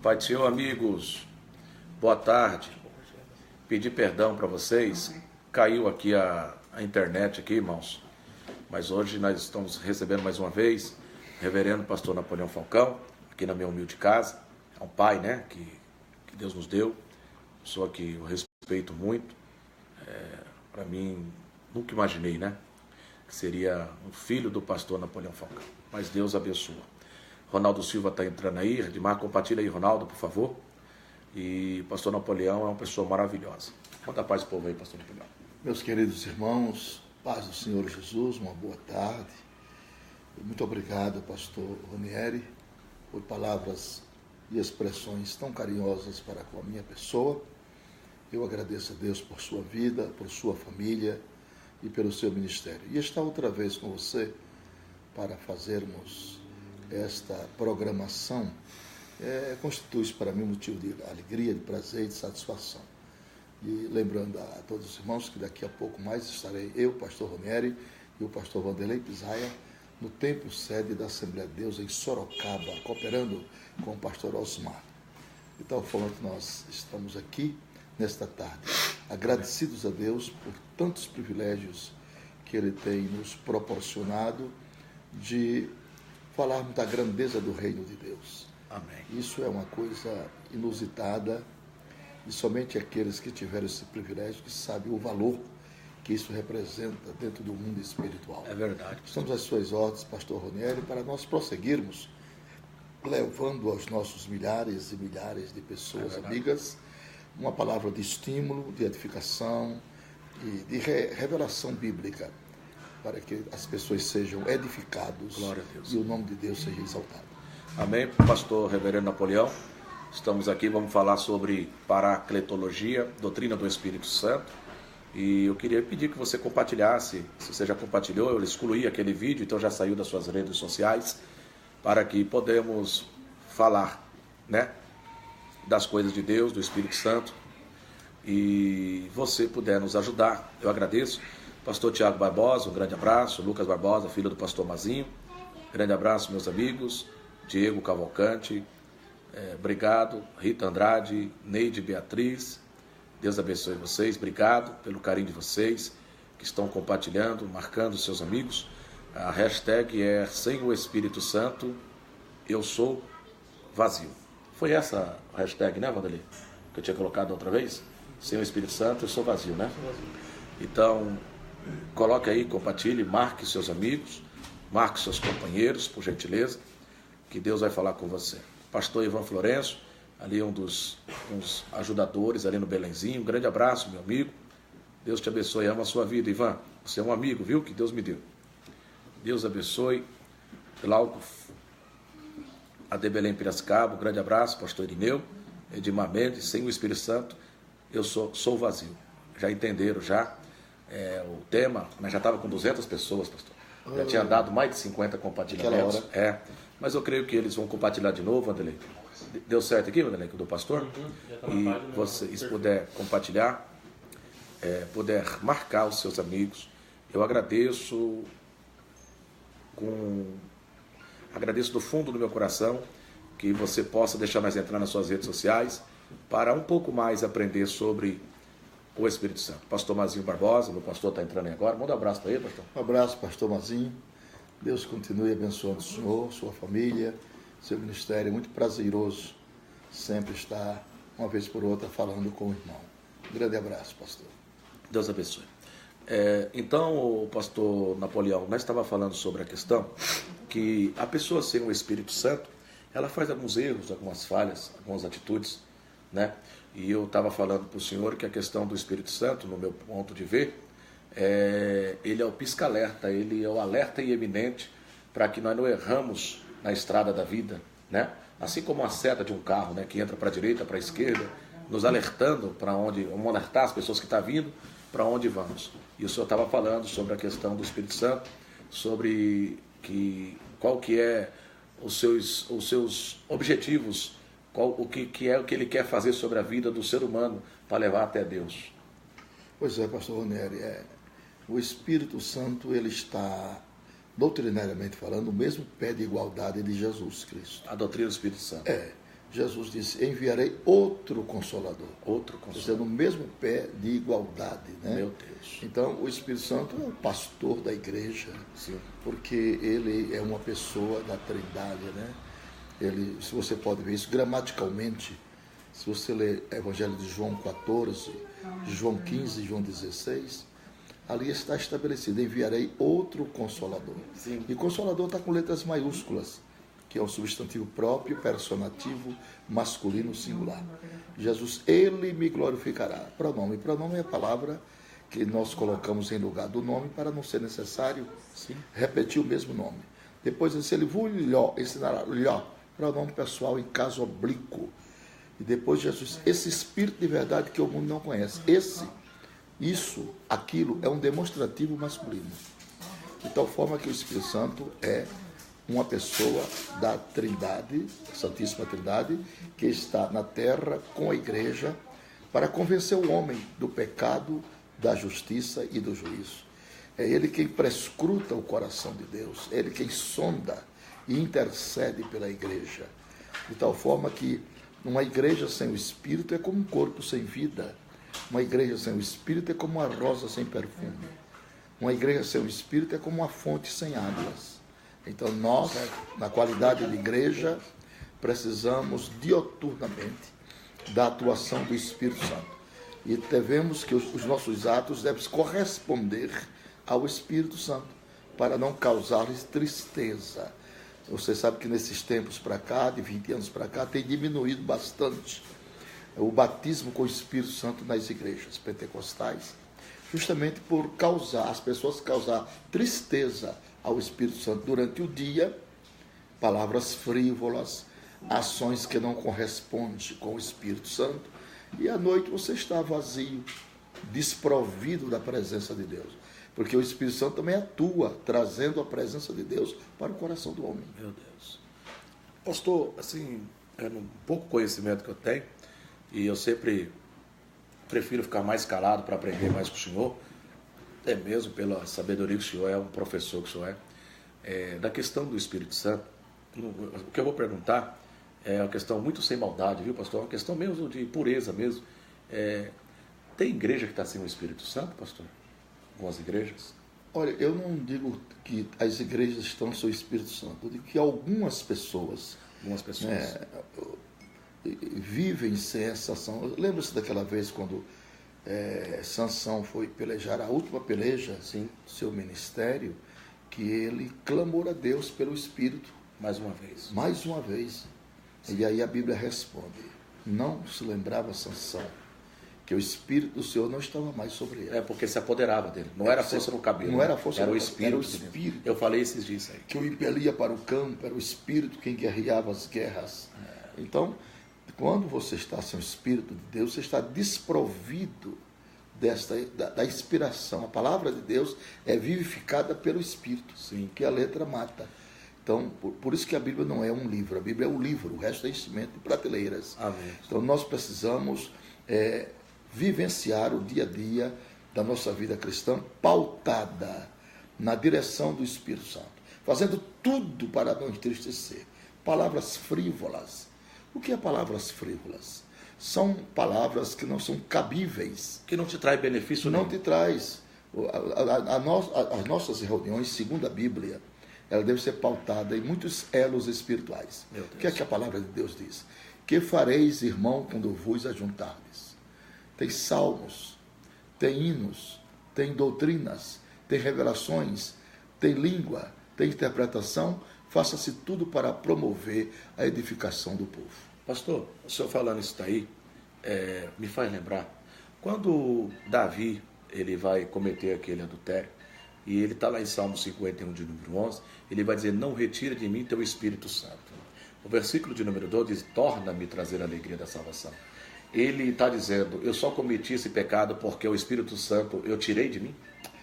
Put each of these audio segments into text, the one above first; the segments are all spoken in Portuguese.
Pai do Senhor, amigos, boa tarde. Pedir perdão para vocês. Caiu aqui a internet aqui, irmãos. Mas hoje nós estamos recebendo mais uma vez o reverendo pastor Napoleão Falcão, aqui na minha humilde casa. É um pai, né, que Deus nos deu. Pessoa que eu respeito muito. Para mim, nunca imaginei, né, que seria um filho do pastor Napoleão Falcão. Mas Deus abençoa. Ronaldo Silva está entrando aí. Edmar, compartilha aí, Ronaldo, por favor. E o pastor Napoleão é uma pessoa maravilhosa. Manda a paz pro povo aí, pastor Napoleão. Meus queridos irmãos, paz do Senhor Jesus, uma boa tarde. Muito obrigado, pastor Ranieri, por palavras e expressões tão carinhosas para com a minha pessoa. Eu agradeço a Deus por sua vida, por sua família e pelo seu ministério. E estar outra vez com você para fazermos esta programação constitui para mim um motivo de alegria, de prazer e de satisfação. E lembrando a todos os irmãos que daqui a pouco mais estarei eu, pastor Ranieri, e o pastor Vanderlei Pisaia, no templo sede da Assembleia de Deus em Sorocaba, cooperando com o pastor Osmar. De tal forma que nós estamos aqui nesta tarde, agradecidos a Deus por tantos privilégios que Ele tem nos proporcionado de falarmos da grandeza do reino de Deus. Amém. Isso é uma coisa inusitada e somente aqueles que tiveram esse privilégio que sabem o valor que isso representa dentro do mundo espiritual. É verdade. Estamos às suas ordens, pastor Ranieri, para nós prosseguirmos levando aos nossos milhares e milhares de pessoas amigas uma palavra de estímulo, de edificação e de revelação bíblica, para que as pessoas sejam edificadas e o nome de Deus seja exaltado. Amém, pastor reverendo Napoleão. Estamos aqui, vamos falar sobre paracletologia, doutrina do Espírito Santo. E eu queria pedir que você compartilhasse, se você já compartilhou, eu excluí aquele vídeo, então já saiu das suas redes sociais, para que podemos falar, né, das coisas de Deus, do Espírito Santo, e você puder nos ajudar, eu agradeço. Pastor Tiago Barbosa, um grande abraço. Lucas Barbosa, filho do pastor Mazinho, grande abraço, meus amigos. Diego Cavalcante, obrigado. Rita Andrade, Neide Beatriz, Deus abençoe vocês, obrigado pelo carinho de vocês que estão compartilhando, marcando seus amigos. A hashtag é sem o Espírito Santo, eu sou vazio. Foi essa a hashtag, né, Vanderlei? Que eu tinha colocado outra vez? Sem o Espírito Santo, eu sou vazio, né? Então, coloque aí, compartilhe, marque seus amigos, marque seus companheiros, por gentileza, que Deus vai falar com você. Pastor Ivan Florencio, ali uns ajudadores ali no Belenzinho, um grande abraço, meu amigo. Deus te abençoe, ama a sua vida, Ivan. Você é um amigo, viu, que Deus me deu. Deus abençoe. Glauco de Belém Piracicaba, um grande abraço, pastor Irineu. Edmar Mendes, sem o Espírito Santo, eu sou vazio. Já entenderam, já? O tema, mas já estava com 200 pessoas, pastor. Já tinha dado mais de 50 compartilhamentos. Mas eu creio que eles vão compartilhar de novo, Vanderlei. Deu certo aqui, Vanderlei, do pastor? E vocês puder compartilhar, puder marcar os seus amigos. Eu agradeço do fundo do meu coração que você possa deixar nós entrar nas suas redes sociais para um pouco mais aprender sobre o Espírito Santo. Pastor Mazinho Barbosa, meu pastor está entrando aí agora. Manda um abraço para ele, pastor. Um abraço, pastor Mazinho. Deus continue abençoando o senhor, sua família, seu ministério. É muito prazeroso sempre estar, uma vez por outra, falando com o irmão. Um grande abraço, pastor. Deus abençoe. Então, o pastor Napoleão, nós estávamos falando sobre a questão que a pessoa sem o Espírito Santo, ela faz alguns erros, algumas falhas, algumas atitudes, né? E eu estava falando para o senhor que a questão do Espírito Santo, no meu ponto de ver, ele é o pisca-alerta, ele é o alerta iminente para que nós não erramos na estrada da vida, né? Assim como a seta de um carro, né, que entra para a direita, para a esquerda, nos alertando para onde, vamos alertar as pessoas que estão vindo, para onde vamos. E o senhor estava falando sobre a questão do Espírito Santo, sobre qual que é os seus objetivos, o que é o que ele quer fazer sobre a vida do ser humano para levar até Deus. Pois é, pastor Ranieri, o Espírito Santo, ele está, doutrinariamente falando, no mesmo pé de igualdade de Jesus Cristo. A doutrina do Espírito Santo. Jesus disse, enviarei outro Consolador. Outro Quer dizer, conselho. no mesmo pé de igualdade, né? Meu Deus. Então, o Espírito Santo é o pastor da igreja, Sim. porque ele é uma pessoa da Trindade, né? Ele, se você pode ver isso gramaticalmente, se você ler o Evangelho de João 14, de João 15 e João 16, ali está estabelecido, enviarei outro Consolador. Sim. E Consolador está com letras maiúsculas, que é um substantivo próprio, personativo, masculino, singular. Jesus, ele me glorificará. Pronome. Pronome é a palavra que nós colocamos em lugar do nome para não ser necessário Sim. repetir o mesmo nome. Depois disse, ele vos ensinará, pronome pessoal em caso oblíquo. E depois Jesus, esse Espírito de verdade que o mundo não conhece. Isso, aquilo, é um demonstrativo masculino. De tal forma que o Espírito Santo é uma pessoa da Trindade, Santíssima Trindade, que está na terra com a igreja para convencer o homem do pecado, da justiça e do juízo. É ele quem prescruta o coração de Deus, é ele quem sonda e intercede pela igreja. De tal forma que uma igreja sem o Espírito é como um corpo sem vida. Uma igreja sem o Espírito é como uma rosa sem perfume. Uma igreja sem o Espírito é como uma fonte sem águas. Então nós, na qualidade de igreja, precisamos dioturnamente da atuação do Espírito Santo. E devemos que os nossos atos devem corresponder ao Espírito Santo, para não causar-lhes tristeza. Você sabe que nesses tempos para cá, de 20 anos para cá, tem diminuído bastante o batismo com o Espírito Santo nas igrejas pentecostais, justamente por as pessoas causar tristeza ao Espírito Santo durante o dia, palavras frívolas, ações que não correspondem com o Espírito Santo, e à noite você está vazio, desprovido da presença de Deus, porque o Espírito Santo também atua, trazendo a presença de Deus para o coração do homem. Meu Deus. Pastor, assim, é um pouco conhecimento que eu tenho, e eu sempre prefiro ficar mais calado para aprender mais com o senhor, até mesmo pela sabedoria que o senhor é, um professor que o senhor é. Da questão do Espírito Santo, o que eu vou perguntar é uma questão muito sem maldade, viu, pastor? É uma questão mesmo de pureza mesmo. Tem igreja que está sem o Espírito Santo, pastor? Algumas igrejas? Olha, eu não digo que as igrejas estão sem o Espírito Santo, eu digo que algumas pessoas vivem sem essa ação. Lembra-se daquela vez quando Sansão foi pelejar, a última peleja do seu ministério, que ele clamou a Deus pelo Espírito. Mais uma vez. Mais uma vez. Sim. E aí a Bíblia responde, não se lembrava Sansão que o Espírito do Senhor não estava mais sobre ele. Porque se apoderava dele. Não era a força no cabelo. Não era a força era no o Espírito. Era o Espírito. Eu falei esses dias aí. Que o impelia para o campo, era o Espírito quem guerreava as guerras. Então, quando você está sem o Espírito de Deus, você está desprovido da inspiração. A palavra de Deus é vivificada pelo Espírito, que a letra mata. Então, por isso que a Bíblia não é um livro. A Bíblia é um livro, o resto é enchimento de prateleiras. Amém. Então, nós precisamos vivenciar o dia a dia da nossa vida cristã pautada na direção do Espírito Santo, fazendo tudo para não entristecer. Palavras frívolas. O que é palavras frívolas? São palavras que não são cabíveis. Que não te traz benefício nenhum. Não te traz. As nossas reuniões, segundo a Bíblia, ela deve ser pautada em muitos elos espirituais. O que é que a palavra de Deus diz? Que fareis, irmão, quando vos ajuntardes? Tem salmos, tem hinos, tem doutrinas, tem revelações, tem língua, tem interpretação. Faça-se tudo para promover a edificação do povo. Pastor, o senhor falando isso daí, me faz lembrar, quando Davi ele vai cometer aquele adultério, e ele está lá em Salmo 51, de número 11, ele vai dizer, não retira de mim teu Espírito Santo. O versículo de número 12 diz, torna-me trazer a alegria da salvação. Ele está dizendo, eu só cometi esse pecado porque o Espírito Santo eu tirei de mim?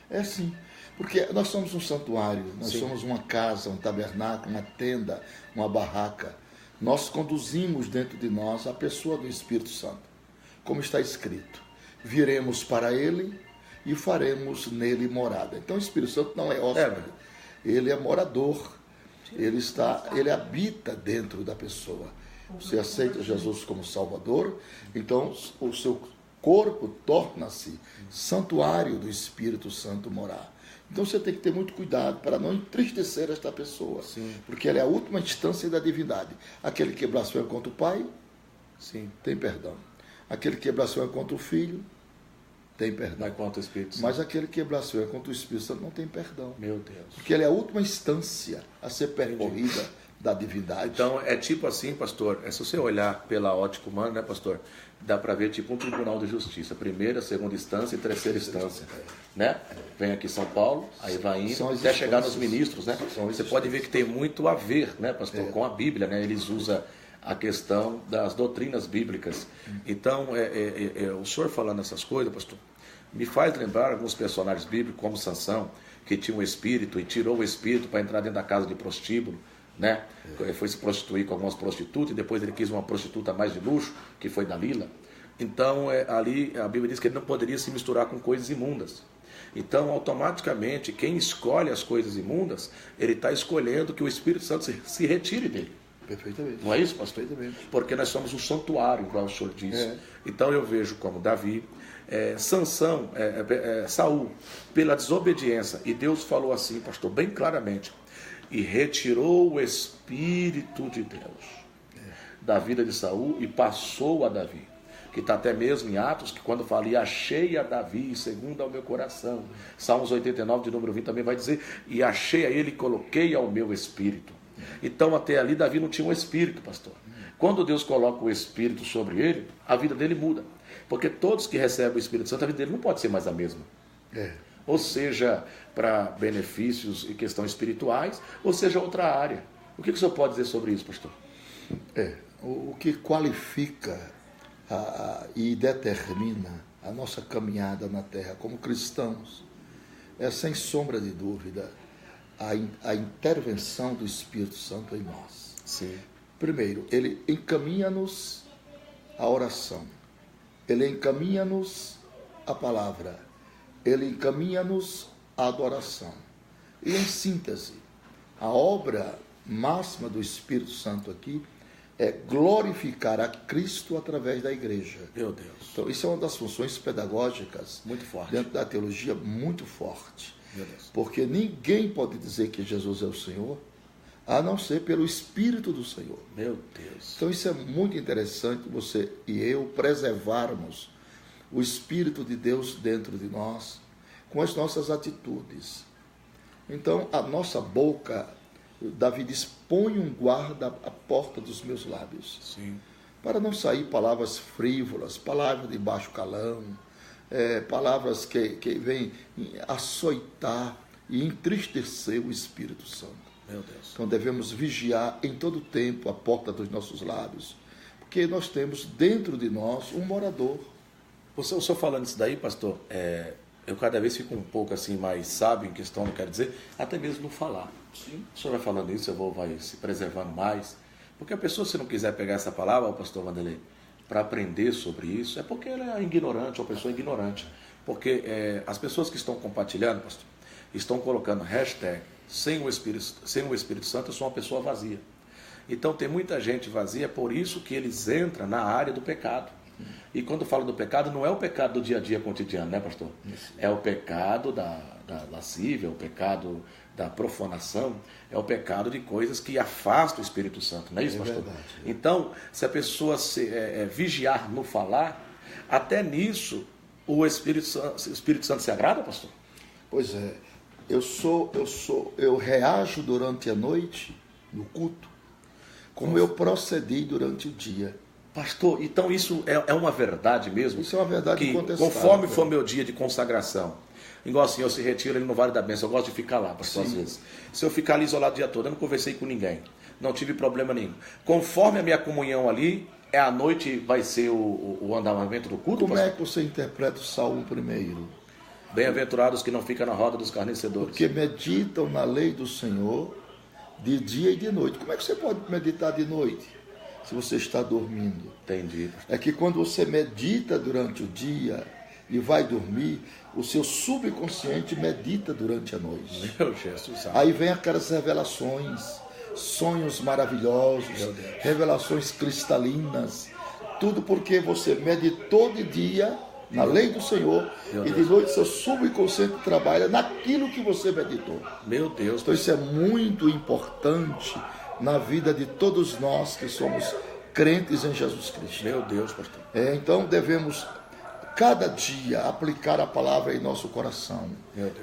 É sim. Porque nós somos um santuário, nós somos uma casa, um tabernáculo, uma tenda, uma barraca. Nós conduzimos dentro de nós a pessoa do Espírito Santo. Como está escrito, viremos para ele e faremos nele morada. Então o Espírito Santo não é hóspede, ele é morador, ele habita dentro da pessoa. Você aceita Jesus como Salvador, então o seu corpo torna-se santuário do Espírito Santo morar. Então você tem que ter muito cuidado para não entristecer esta pessoa. Sim. Porque ela é a última instância da divindade. Aquele que blasfema contra o Pai, Sim. tem perdão. Aquele que blasfema contra o Filho, tem perdão. Mas contra o Espírito Santo. Mas aquele que blasfema contra o Espírito Santo não tem perdão. Meu Deus. Porque ele é a última instância a ser percorrida da divindade. Então, é tipo assim, pastor, se você olhar pela ótica humana, né, pastor, dá para ver tipo um tribunal de justiça, primeira, segunda instância e terceira instância, né? Vem aqui São Paulo, aí vai indo, até chegar nos ministros, né? Você pode ver que tem muito a ver, né, pastor, com a Bíblia, né? Eles usam a questão das doutrinas bíblicas. Então, o senhor falando essas coisas, pastor, me faz lembrar alguns personagens bíblicos, como Sansão, que tinha um espírito e tirou o espírito para entrar dentro da casa de prostíbulo, né? Foi se prostituir com algumas prostitutas e depois ele quis uma prostituta mais de luxo, que foi Dalila. Então, ali a Bíblia diz que ele não poderia se misturar com coisas imundas. Então, automaticamente, quem escolhe as coisas imundas, ele está escolhendo que o Espírito Santo se retire dele. Perfeitamente. Não é isso, pastor? Perfeitamente. Porque nós somos um santuário, igual o senhor disse. Então, eu vejo como Davi, Sansão, Saul, pela desobediência, e Deus falou assim, pastor, bem claramente, e retirou o Espírito de Deus da vida de Saul e passou a Davi, que está até mesmo em Atos, que quando fala, e achei a Davi segundo ao meu coração, Salmos 89 de número 20 também vai dizer, e achei a ele e coloquei ao meu Espírito. Então até ali Davi não tinha um Espírito, pastor. Quando Deus coloca o Espírito sobre ele, a vida dele muda, porque todos que recebem o Espírito Santo, a vida dele não pode ser mais a mesma. Ou seja, para benefícios e questões espirituais, ou seja, outra área. O que o senhor pode dizer sobre isso, pastor? O que qualifica e determina a nossa caminhada na terra como cristãos é, sem sombra de dúvida, a intervenção do Espírito Santo em nós. Sim. Primeiro, ele encaminha-nos a oração, ele encaminha-nos a palavra, ele encaminha-nos a adoração. E em síntese, a obra máxima do Espírito Santo aqui é glorificar a Cristo através da igreja. Meu Deus. Então, isso é uma das funções pedagógicas Muito forte. dentro da teologia, muito forte. Meu Deus. Porque ninguém pode dizer que Jesus é o Senhor, a não ser pelo Espírito do Senhor. Meu Deus. Então, isso é muito interessante, você e eu preservarmos o Espírito de Deus dentro de nós, com as nossas atitudes. Então, a nossa boca, Davi diz, põe um guarda à porta dos meus lábios. Sim. Para não sair palavras frívolas, palavras de baixo calão, palavras que vêm açoitar e entristecer o Espírito Santo. Meu Deus. Então devemos vigiar em todo tempo a porta dos nossos lábios, porque nós temos dentro de nós um morador. O senhor falando isso daí, pastor, eu cada vez fico um pouco assim mais sábio em questão, não quero dizer, até mesmo no falar. Sim. O senhor vai falando isso, vai se preservando mais. Porque a pessoa, se não quiser pegar essa palavra, o pastor Vanderlei, para aprender sobre isso, é porque ela é ignorante, uma pessoa ignorante. Porque as pessoas que estão compartilhando, pastor, estão colocando hashtag sem o Espírito Santo, eu sou uma pessoa vazia. Então tem muita gente vazia, por isso que eles entram na área do pecado. E quando falo do pecado, não é o pecado do dia a dia cotidiano, né, pastor? Isso. É o pecado da lascívia, o pecado da profanação, é o pecado de coisas que afastam o Espírito Santo, não é isso, pastor? Verdade. Então, se a pessoa vigiar no falar, até nisso o Espírito Santo se agrada, pastor? Pois é, eu reajo durante a noite, no culto, como eu procedi durante o dia. Pastor, então isso é uma verdade mesmo? Isso é uma verdade incontestável. Conforme for meu dia de consagração, igual assim, eu se retiro ele no Vale da Bênção, eu gosto de ficar lá, pastor, às vezes. Se eu ficar ali isolado o dia todo, eu não conversei com ninguém, não tive problema nenhum. Conforme a minha comunhão ali, à noite vai ser o andamento do culto, Como pastor? é que você interpreta o Salmo 1? Bem-aventurados que não ficam na roda dos carnecedores. Porque meditam na lei do Senhor de dia e de noite. Como é que você pode meditar de noite se você está dormindo? Entendi. É que quando você medita durante o dia e vai dormir, o seu subconsciente medita durante a noite. Meu Jesus. Aí vem aquelas revelações sonhos maravilhosos, revelações cristalinas, tudo porque você meditou de dia na lei do Senhor e de noite seu subconsciente trabalha naquilo que você meditou. Meu Deus. Então isso é muito importante na vida de todos nós que somos crentes em Jesus Cristo. Meu Deus, pastor. Então devemos cada dia aplicar a palavra em nosso coração,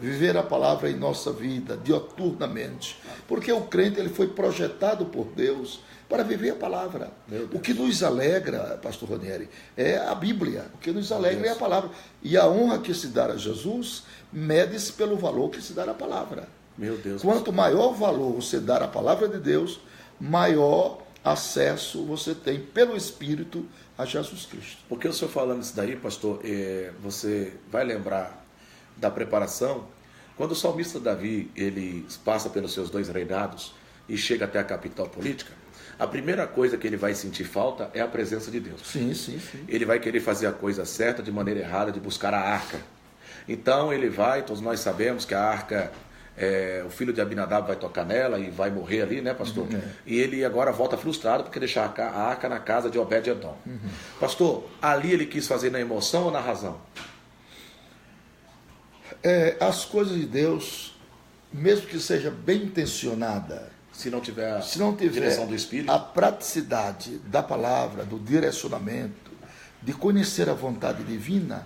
viver a palavra em nossa vida dioturnamente, porque o crente ele foi projetado por Deus para viver a palavra. O que nos alegra, pastor Ranieri, é a Bíblia. O que nos alegra é a palavra. E a honra que se dá a Jesus mede-se pelo valor que se dá à palavra. Meu Deus. Quanto maior valor você dar à palavra de Deus, maior acesso você tem pelo Espírito a Jesus Cristo. Porque o senhor falando isso daí, pastor, você vai lembrar da preparação. Quando o salmista Davi ele passa pelos seus 2 reinados e chega até a capital política, a primeira coisa que ele vai sentir falta é a presença de Deus. Sim. Ele vai querer fazer a coisa certa de maneira errada, de buscar a arca. Então ele vai, todos nós sabemos que a arca, o filho de Abinadab vai tocar nela e vai morrer ali, né, pastor? E ele agora volta frustrado porque deixar a arca na casa de Obed-Edom. Pastor, ali ele quis fazer na emoção ou na razão? As coisas de Deus, mesmo que seja bem intencionada, se não tiver direção do Espírito, a praticidade da palavra, do direcionamento, de conhecer a vontade divina,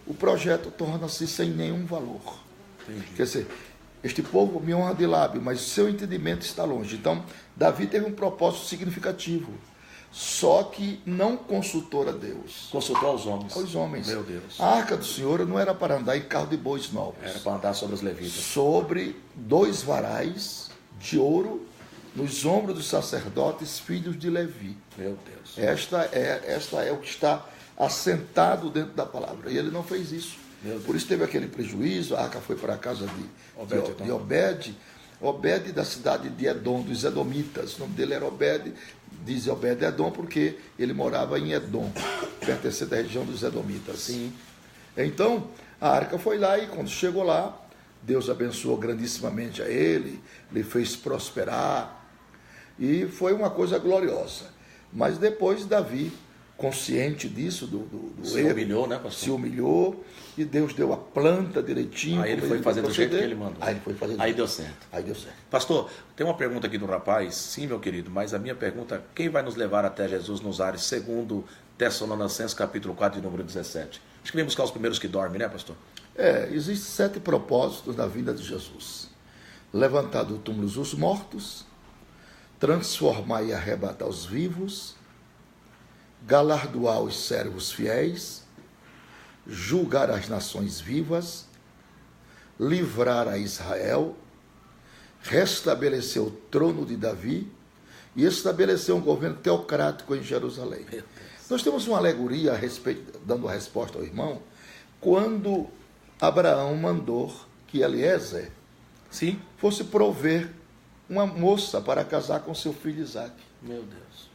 o projeto torna-se sem nenhum valor. Entendi. Quer dizer, este povo me honra de lábio, mas seu entendimento está longe. Então, Davi teve um propósito significativo, só que não consultou a Deus. Consultou aos homens. Aos homens. Meu Deus. A arca do Senhor não era para andar em carro de bois novos. Era para andar sobre os levitas. Sobre 2 varais de ouro nos ombros dos sacerdotes, filhos de Levi. Meu Deus. Esta é o que está assentado dentro da palavra. E ele não fez isso. Por isso teve aquele prejuízo. A arca foi para a casa de Obed. Obed da cidade de Edom, dos Edomitas. O nome dele era Obed, diz Obed-Edom, porque ele morava em Edom, pertencente à região dos Edomitas. Sim. Então, a arca foi lá e quando chegou lá, Deus abençoou grandissimamente a ele, lhe fez prosperar, e foi uma coisa gloriosa. Mas depois Davi, consciente disso, do erro, humilhou, né, pastor? Se humilhou, e Deus deu a planta direitinho. Aí ele foi fazer do jeito que ele mandou. Aí ele foi fazer. Aí deu certo. Aí deu certo. Pastor, tem uma pergunta aqui do rapaz. Sim, meu querido, mas a minha pergunta, quem vai nos levar até Jesus nos ares, segundo Tessalonicenses capítulo 4, de número 17? Acho que vem buscar os primeiros que dormem, né, pastor? Existem 7 propósitos na vinda de Jesus: levantar do túmulo os mortos, transformar e arrebatar os vivos, galardoar os servos fiéis, julgar as nações vivas, livrar a Israel, restabelecer o trono de Davi e estabelecer um governo teocrático em Jerusalém. Nós temos uma alegoria a respeito, dando a resposta ao irmão, quando Abraão mandou que Eliezer fosse prover uma moça para casar com seu filho Isaque. Meu Deus.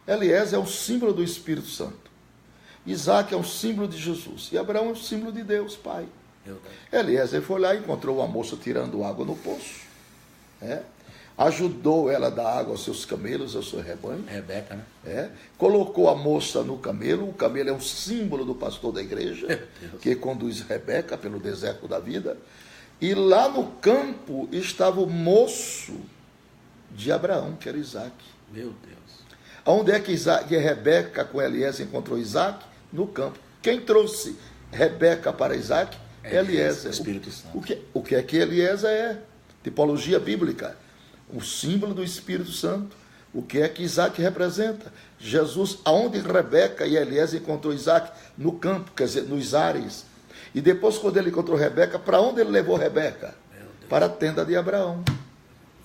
Eliezer é um símbolo do Espírito Santo. Isaque é um símbolo de Jesus. E Abraão é um símbolo de Deus, Pai. Eliezer foi lá e encontrou uma moça tirando água no poço. Ajudou ela a dar água aos seus camelos, ao seu rebanho. Rebeca, né? Colocou a moça no camelo. O camelo é um símbolo do pastor da igreja, que conduz Rebeca pelo deserto da vida. E lá no campo estava o moço de Abraão, que era Isaque. Meu Deus. Onde é que Rebeca com Eliezer encontrou Isaque? No campo. Quem trouxe Rebeca para Isaque? Eliezer. Espírito Santo. O que é que Eliezer é? Tipologia bíblica. O símbolo do Espírito Santo. O que é que Isaque representa? Jesus, aonde Rebeca e Eliezer encontrou Isaque? No campo, quer dizer, nos ares. E depois, quando ele encontrou Rebeca, para onde ele levou Rebeca? Para a tenda de Abraão.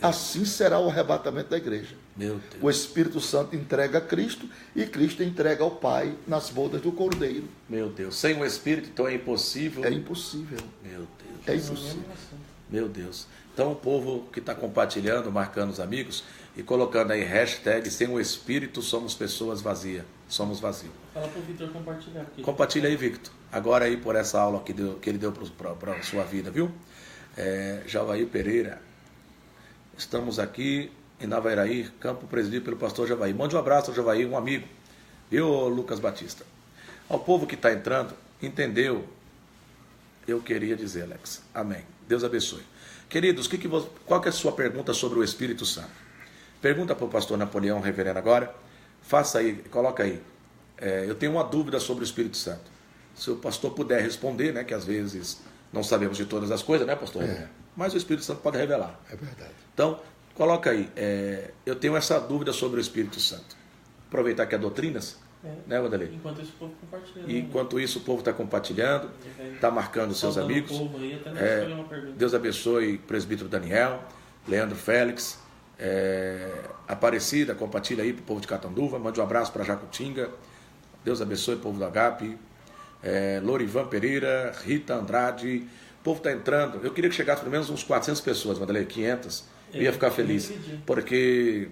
Assim será o arrebatamento da igreja. Meu Deus. O Espírito Santo entrega a Cristo e Cristo entrega ao Pai nas bodas do Cordeiro. Meu Deus. Sem o Espírito, então é impossível. É impossível. Meu Deus. É impossível. Meu Deus. Então o povo que está compartilhando, marcando os amigos e colocando aí hashtag sem o Espírito somos pessoas vazias. Somos vazios. Fala para o Victor compartilhar aqui. Compartilha aí, Victor. Agora aí por essa aula que ele deu para a sua vida, viu? Javaí Pereira. Estamos aqui em Navairaí, campo presidido pelo pastor Javaí. Mande um abraço ao Javaí, um amigo. Eu, Lucas Batista. Ao povo que está entrando, entendeu? Eu queria dizer, Alex. Amém. Deus abençoe. Queridos, qual que é a sua pergunta sobre o Espírito Santo? Pergunta para o pastor Napoleão, reverendo, agora. Faça aí, coloca aí. Eu tenho uma dúvida sobre o Espírito Santo. Se o pastor puder responder, né, que às vezes não sabemos de todas as coisas, né, pastor? Mas o Espírito Santo pode revelar. É verdade. Então, coloca aí. Eu tenho essa dúvida sobre o Espírito Santo. Aproveitar que é doutrinas, né, Wanderlei? Enquanto isso, o povo compartilha. E enquanto isso, o povo está compartilhando, está marcando seus amigos. Aí, até uma pergunta. Deus abençoe presbítero Daniel, Leandro Félix, Aparecida, compartilha aí para o povo de Catanduva. Mande um abraço para Jacutinga. Deus abençoe o povo do Agape. Lorivan Pereira, Rita Andrade. O povo está entrando. Eu queria que chegasse pelo menos uns 400 pessoas, Wanderlei, 500. Eu ia ficar feliz, porque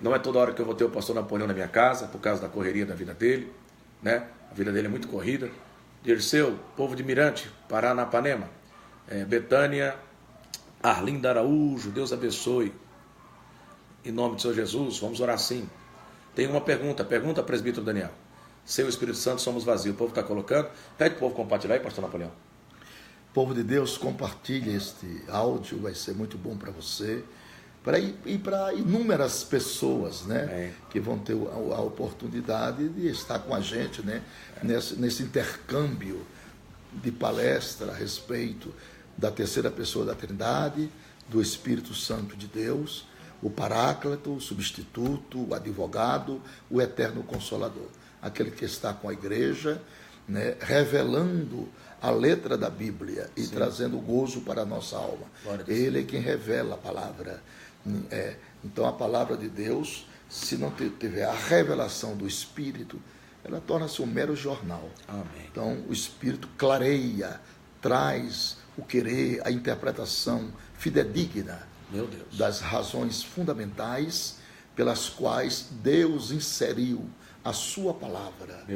não é toda hora que eu vou ter o pastor Napoleão na minha casa, por causa da correria da vida dele, né? A vida dele é muito corrida. Dirceu, povo de Mirante, Paranapanema, Betânia, Arlinda Araújo, Deus abençoe. Em nome do Senhor Jesus, vamos orar sim. Tem uma pergunta presbítero Daniel. Sem o Espírito Santo somos vazios. O povo está colocando. Pede para o povo compartilhar aí, pastor Napoleão. Povo de Deus, compartilhe este áudio, vai ser muito bom para você. E para inúmeras pessoas, né, que vão ter a oportunidade de estar com a gente, né, nesse intercâmbio de palestra a respeito da terceira pessoa da Trindade, do Espírito Santo de Deus, o Paráclito, o Substituto, o Advogado, o Eterno Consolador, aquele que está com a igreja, né, revelando a letra da Bíblia e trazendo gozo para a nossa alma. Ele é quem revela a palavra. Então a palavra de Deus, se não tiver a revelação do Espírito, ela torna-se um mero jornal. Amém. Então o Espírito clareia, traz o querer, a interpretação fidedigna das razões fundamentais pelas quais Deus inseriu a sua palavra,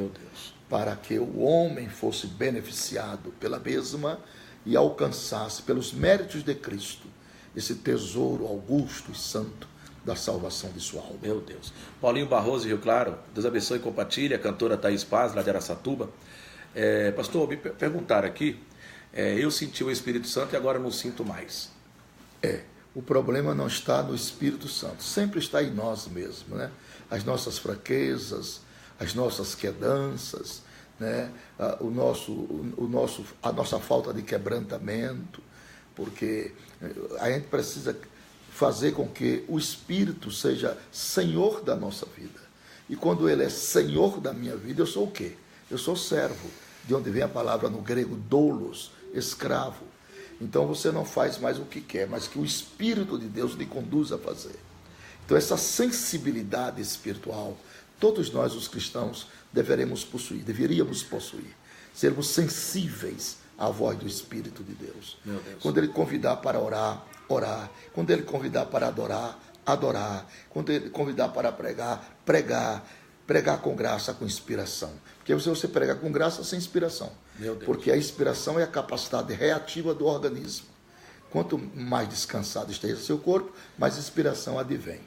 para que o homem fosse beneficiado pela mesma e alcançasse pelos méritos de Cristo esse tesouro augusto e santo da salvação de sua alma. Meu Deus. Paulinho Barroso, Rio Claro, Deus abençoe e compartilha. A cantora Thaís Paz, lá de Araçatuba. Pastor, me perguntaram aqui, eu senti o Espírito Santo e agora não sinto mais. O problema não está no Espírito Santo, sempre está em nós mesmos, né? As nossas fraquezas, as nossas quedanças, né? A nossa falta de quebrantamento, porque a gente precisa fazer com que o Espírito seja Senhor da nossa vida. E quando Ele é Senhor da minha vida, eu sou o quê? Eu sou servo, de onde vem a palavra no grego doulos, escravo. Então você não faz mais o que quer, mas que o Espírito de Deus lhe conduz a fazer. Então essa sensibilidade espiritual, todos nós os cristãos deveríamos possuir, sermos sensíveis à voz do Espírito de Deus. Quando Ele convidar para orar, orar. Quando Ele convidar para adorar, adorar. Quando Ele convidar para pregar, pregar. Pregar com graça, com inspiração. Porque se você prega com graça, sem inspiração. Porque a inspiração é a capacidade reativa do organismo. Quanto mais descansado esteja seu corpo, mais inspiração advém.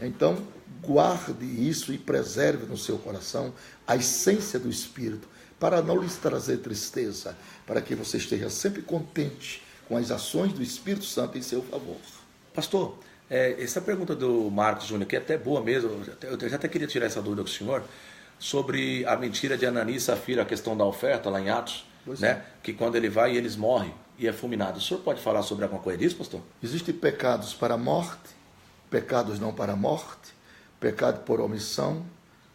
Então, guarde isso e preserve no seu coração a essência do Espírito, para não lhes trazer tristeza, para que você esteja sempre contente com as ações do Espírito Santo em seu favor. Pastor, essa pergunta do Marcos Júnior, que é até boa mesmo, eu já até queria tirar essa dúvida com o senhor, sobre a mentira de Ananias e Safira, a questão da oferta lá em Atos, né? Que quando ele vai, eles morrem e é fulminado. O senhor pode falar sobre alguma coisa disso, pastor? Existem pecados para a morte, pecados não para a morte, pecado por omissão,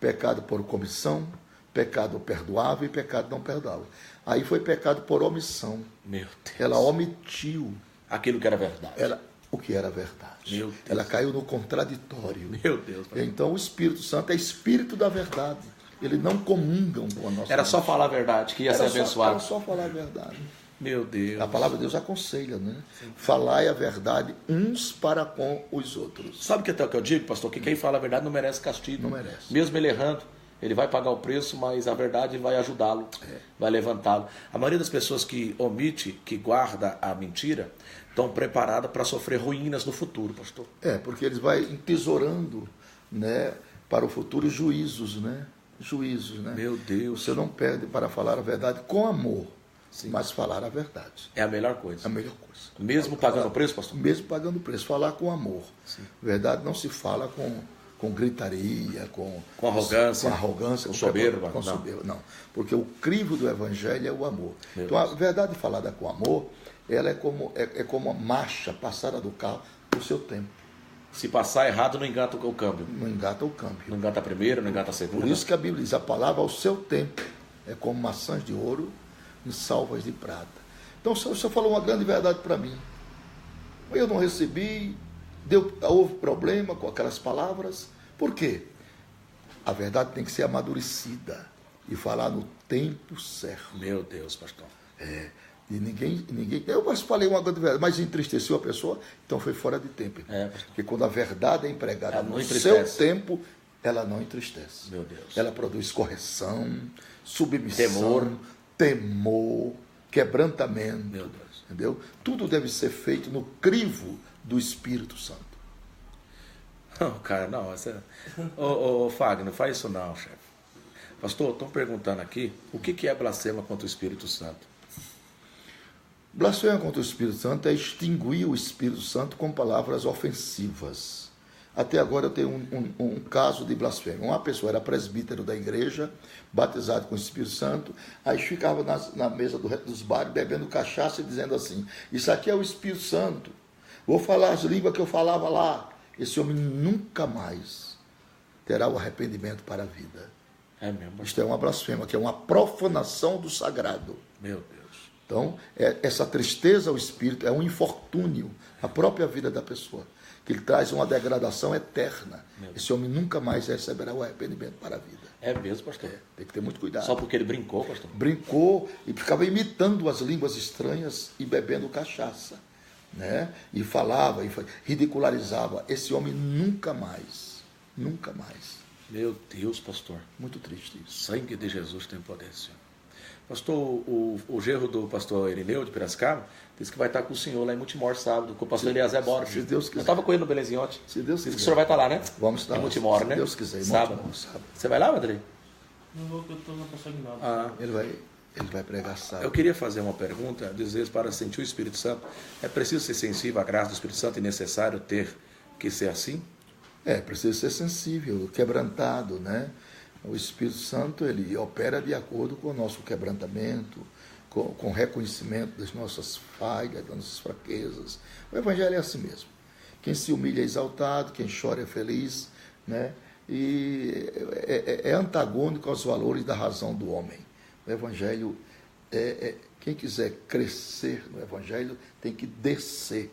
pecado por comissão, pecado perdoável e pecado não perdoável. Aí foi pecado por omissão. Meu Deus. Ela omitiu aquilo que era verdade. O que era verdade. Meu Deus. Ela caiu no contraditório. Meu Deus. Então o Espírito Santo é Espírito da verdade. Ele não comungam com a nossa Era só falar a verdade que ia ser abençoado. Era só falar a verdade. Meu Deus. A palavra de Deus aconselha, né? Falai a verdade uns para com os outros. Sabe o que eu digo, pastor? Que quem fala a verdade não merece castigo. Não merece. Mesmo ele errando, ele vai pagar o preço, mas a verdade vai ajudá-lo, vai levantá-lo. A maioria das pessoas que omite, que guarda a mentira, estão preparadas para sofrer ruínas no futuro, pastor. Porque eles vão entesourando, né, para o futuro juízos, né? Juízos, né? Meu Deus. Você não perde para falar a verdade com amor, sim, mas falar a verdade. É a melhor coisa. É a melhor coisa. Mesmo pagando o preço, pastor? Mesmo pagando o preço. Falar com amor. Sim. Verdade não se fala com gritaria, com arrogância. Com arrogância. Com soberba. Com soberba, não. Porque o crivo do Evangelho é o amor. Então, a verdade falada com amor, ela é como a marcha passada do carro no seu tempo. Se passar errado, não engata o câmbio. Não engata o câmbio. Não engata a primeira, não engata a segunda. Por isso que a Bíblia diz, a palavra ao seu tempo é como maçãs de ouro e salvas de prata. Então o Senhor falou uma grande verdade para mim. Eu não recebi, houve problema com aquelas palavras. Por quê? A verdade tem que ser amadurecida e falar no tempo certo. Meu Deus, pastor. E ninguém. Eu falei uma grande verdade, mas entristeceu a pessoa, então foi fora de tempo. Porque quando a verdade é empregada no seu tempo, ela não entristece. Meu Deus. Ela produz correção, submissão, temor, quebrantamento. Meu Deus. Entendeu? Tudo deve ser feito no crivo do Espírito Santo. Não, cara, não. Ô, Fagner, não faz isso não, chefe. Pastor, estão perguntando aqui o que é blasfema contra o Espírito Santo. Blasfema contra o Espírito Santo é extinguir o Espírito Santo com palavras ofensivas. Até agora eu tenho um caso de blasfêmia. Uma pessoa era presbítero da igreja, batizado com o Espírito Santo, aí ficava na mesa dos bares bebendo cachaça e dizendo assim, isso aqui é o Espírito Santo, vou falar as línguas que eu falava lá. Esse homem nunca mais terá o arrependimento para a vida. É mesmo. Isto é uma blasfêmia, que é uma profanação do sagrado. Meu Deus. Então, essa tristeza ao espírito é um infortúnio à própria vida da pessoa, que ele traz uma degradação eterna. Esse homem nunca mais receberá o arrependimento para a vida. É mesmo, pastor? Tem que ter muito cuidado. Só porque ele brincou, pastor? Brincou e ficava imitando as línguas estranhas e bebendo cachaça, né? E falava, e ridicularizava. Esse homem nunca mais. Meu Deus, pastor. Muito triste isso. Sangue de Jesus tem poder, Senhor. Pastor, o genro do pastor Irineu de Piracicaba disse que vai estar com o senhor lá em Multimor sábado, com o pastor Eliezer Borges. Se Deus quiser. Eu estava com ele no Belenzinho ontem. Se Deus quiser. Disse que o senhor vai estar lá, né? Vamos estar em lá. Multimor, né? Se Deus quiser. Sábado. Você vai lá, Madre? Não vou, porque eu estou na Pastor Aguinaldo. Ele vai pregar sábado. Eu queria fazer uma pergunta, dizer para sentir o Espírito Santo, é preciso ser sensível à graça do Espírito Santo e necessário ter que ser assim? Precisa ser sensível, quebrantado, né? O Espírito Santo, ele opera de acordo com o nosso quebrantamento, com o reconhecimento das nossas falhas, das nossas fraquezas. O Evangelho é assim mesmo. Quem se humilha é exaltado, quem chora é feliz, né? E é antagônico aos valores da razão do homem. O Evangelho, quem quiser crescer no Evangelho tem que descer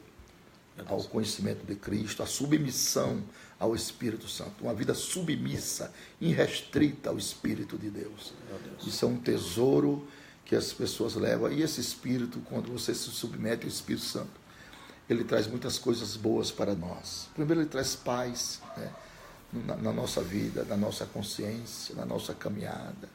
ao conhecimento de Cristo, a submissão ao Espírito Santo, uma vida submissa, irrestrita ao Espírito de Deus. Isso é um tesouro que as pessoas levam, e esse Espírito, quando você se submete ao Espírito Santo, ele traz muitas coisas boas para nós. Primeiro, ele traz paz, né, na nossa vida, na nossa consciência, na nossa caminhada.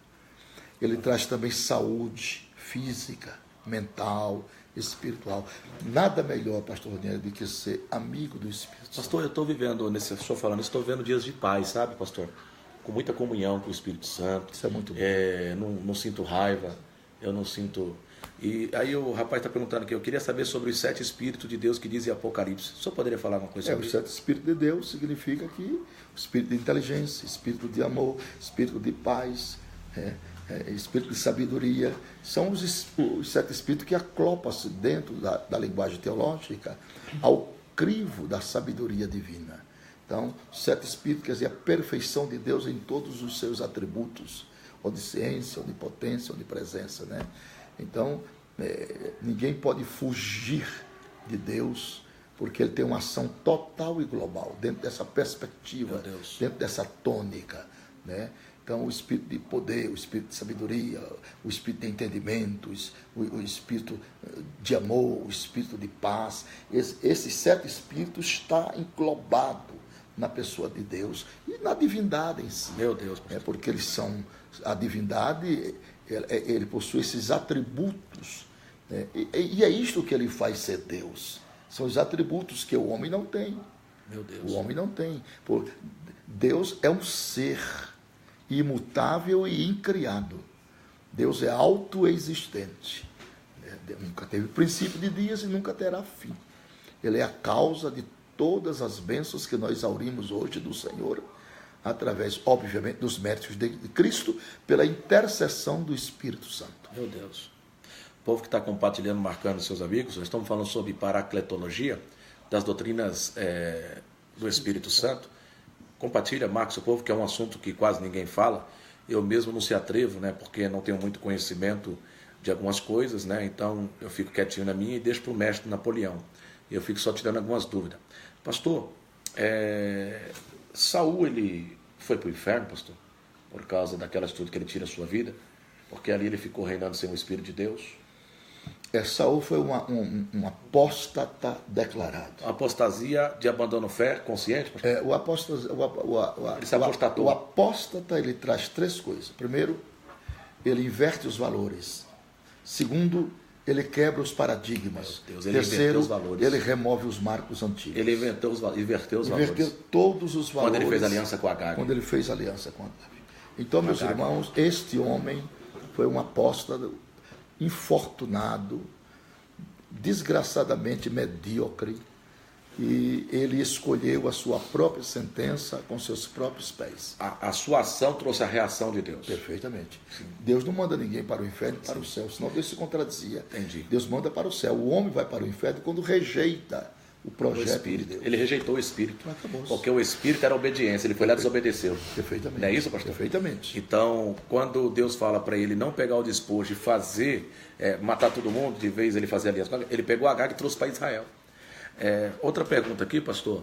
Ele traz também saúde física, mental, espiritual. Nada melhor, pastor Ranieri, do que ser amigo do Espírito Santo. Pastor, eu estou vivendo, estou falando, estou vendo dias de paz, sabe, pastor? Com muita comunhão com o Espírito Santo. Isso é muito bom. Não sinto raiva, eu não sinto... E aí o rapaz está perguntando aqui, eu queria saber sobre os 7 Espíritos de Deus que diz em Apocalipse. O senhor poderia falar uma coisa sobre isso? Os 7 Espíritos de Deus significa que o Espírito de inteligência, Espírito de amor, Espírito de paz, Espírito de sabedoria, são os 7 Espíritos que aclopam-se dentro da linguagem teológica ao crivo da sabedoria divina. Então, os 7 Espíritos quer dizer a perfeição de Deus em todos os seus atributos, onisciência, onipotência, onipresença, né? Então, ninguém pode fugir de Deus, porque ele tem uma ação total e global, dentro dessa perspectiva, dentro dessa tônica, né? Então, o espírito de poder, o espírito de sabedoria, o espírito de entendimento, o espírito de amor, o espírito de paz, esses 7 espíritos está englobado na pessoa de Deus e na divindade em si. Meu Deus. Porque eles são, a divindade, ele possui esses atributos, né? E é isto que ele faz ser Deus. São os atributos que o homem não tem. Meu Deus. O homem não tem. Deus é um ser imutável e incriado. Deus é autoexistente. Nunca teve princípio de dias e nunca terá fim. Ele é a causa de todas as bênçãos que nós aurimos hoje do Senhor, através, obviamente, dos méritos de Cristo, pela intercessão do Espírito Santo. Meu Deus. O povo que está compartilhando, marcando seus amigos, nós estamos falando sobre paracletologia, das doutrinas do Espírito Santo. Compartilha, marca o povo, que é um assunto que quase ninguém fala. Eu mesmo não se atrevo, né, porque não tenho muito conhecimento de algumas coisas, né, então eu fico quietinho na minha e deixo para o mestre Napoleão. Eu fico só tirando algumas dúvidas. Pastor, Saul, ele foi para o inferno, pastor? Por causa daquela atitude que ele tira a sua vida? Porque ali ele ficou reinando sem o Espírito de Deus? Saul foi um apóstata declarado. Apostasia de abandono fé consciente? O apóstata, ele traz três coisas. Primeiro, ele inverte os valores. Segundo, ele quebra os paradigmas. Deus, ele terceiro, os valores. Ele remove os marcos antigos. Ele inverteu os valores. Inverteu todos os valores. Quando ele fez aliança com Agag. Quando ele fez aliança com Agag. Então, meus irmãos, este homem foi um apóstata infortunado, desgraçadamente medíocre, e ele escolheu a sua própria sentença com seus próprios pés. A sua ação trouxe a reação de Deus. Perfeitamente. Sim. Deus não manda ninguém para o inferno e para o céu, senão Deus se contradizia. Entendi. Deus manda para o céu. O homem vai para o inferno quando rejeita o projeto de Deus. Ele rejeitou o Espírito. Acabou. Porque o Espírito era obediência, ele foi lá e desobedeceu. Perfeitamente. Não é isso, pastor? Perfeitamente. Então, quando Deus fala para ele não pegar o despojo e fazer, matar todo mundo, de vez ele fazer aliança, ele pegou Agag e trouxe para Israel. Outra pergunta aqui, pastor.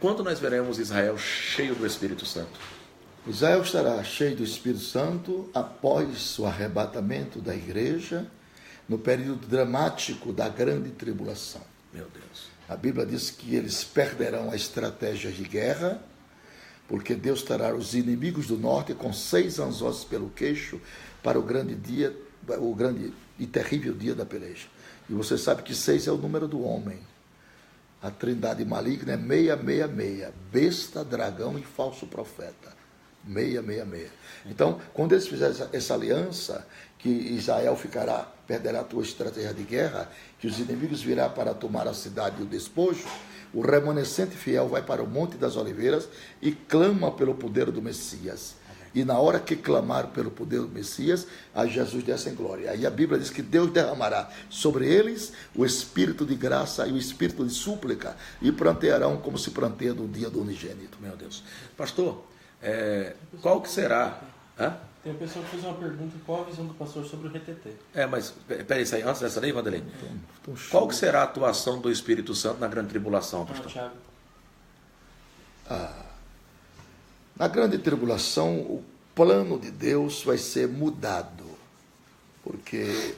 Quando nós veremos Israel cheio do Espírito Santo? Israel estará cheio do Espírito Santo após o arrebatamento da igreja, no período dramático da grande tribulação. Meu Deus. A Bíblia diz que eles perderão a estratégia de guerra, porque Deus trará os inimigos do norte com 6 anzóis pelo queixo para o grande dia, o grande e terrível dia da peleja. E você sabe que 6 é o número do homem. A trindade maligna é 666, besta, dragão e falso profeta. 666. Então, quando eles fizerem essa aliança, que Israel perderá a tua estratégia de guerra, que os inimigos virão para tomar a cidade e o despojo, o remanescente fiel vai para o Monte das Oliveiras e clama pelo poder do Messias. E na hora que clamar pelo poder do Messias, a Jesus desce em glória. Aí a Bíblia diz que Deus derramará sobre eles o espírito de graça e o espírito de súplica, e plantearão como se planteia no dia do unigênito. Meu Deus. Pastor, qual que será? Tem uma pessoa que fez uma pergunta: qual a visão do pastor sobre o RTT? Mas peraí, antes dessa lei, Vanderlei, qual que será a atuação do Espírito Santo na grande tribulação, pastor? Thiago. Na grande tribulação, o plano de Deus vai ser mudado, porque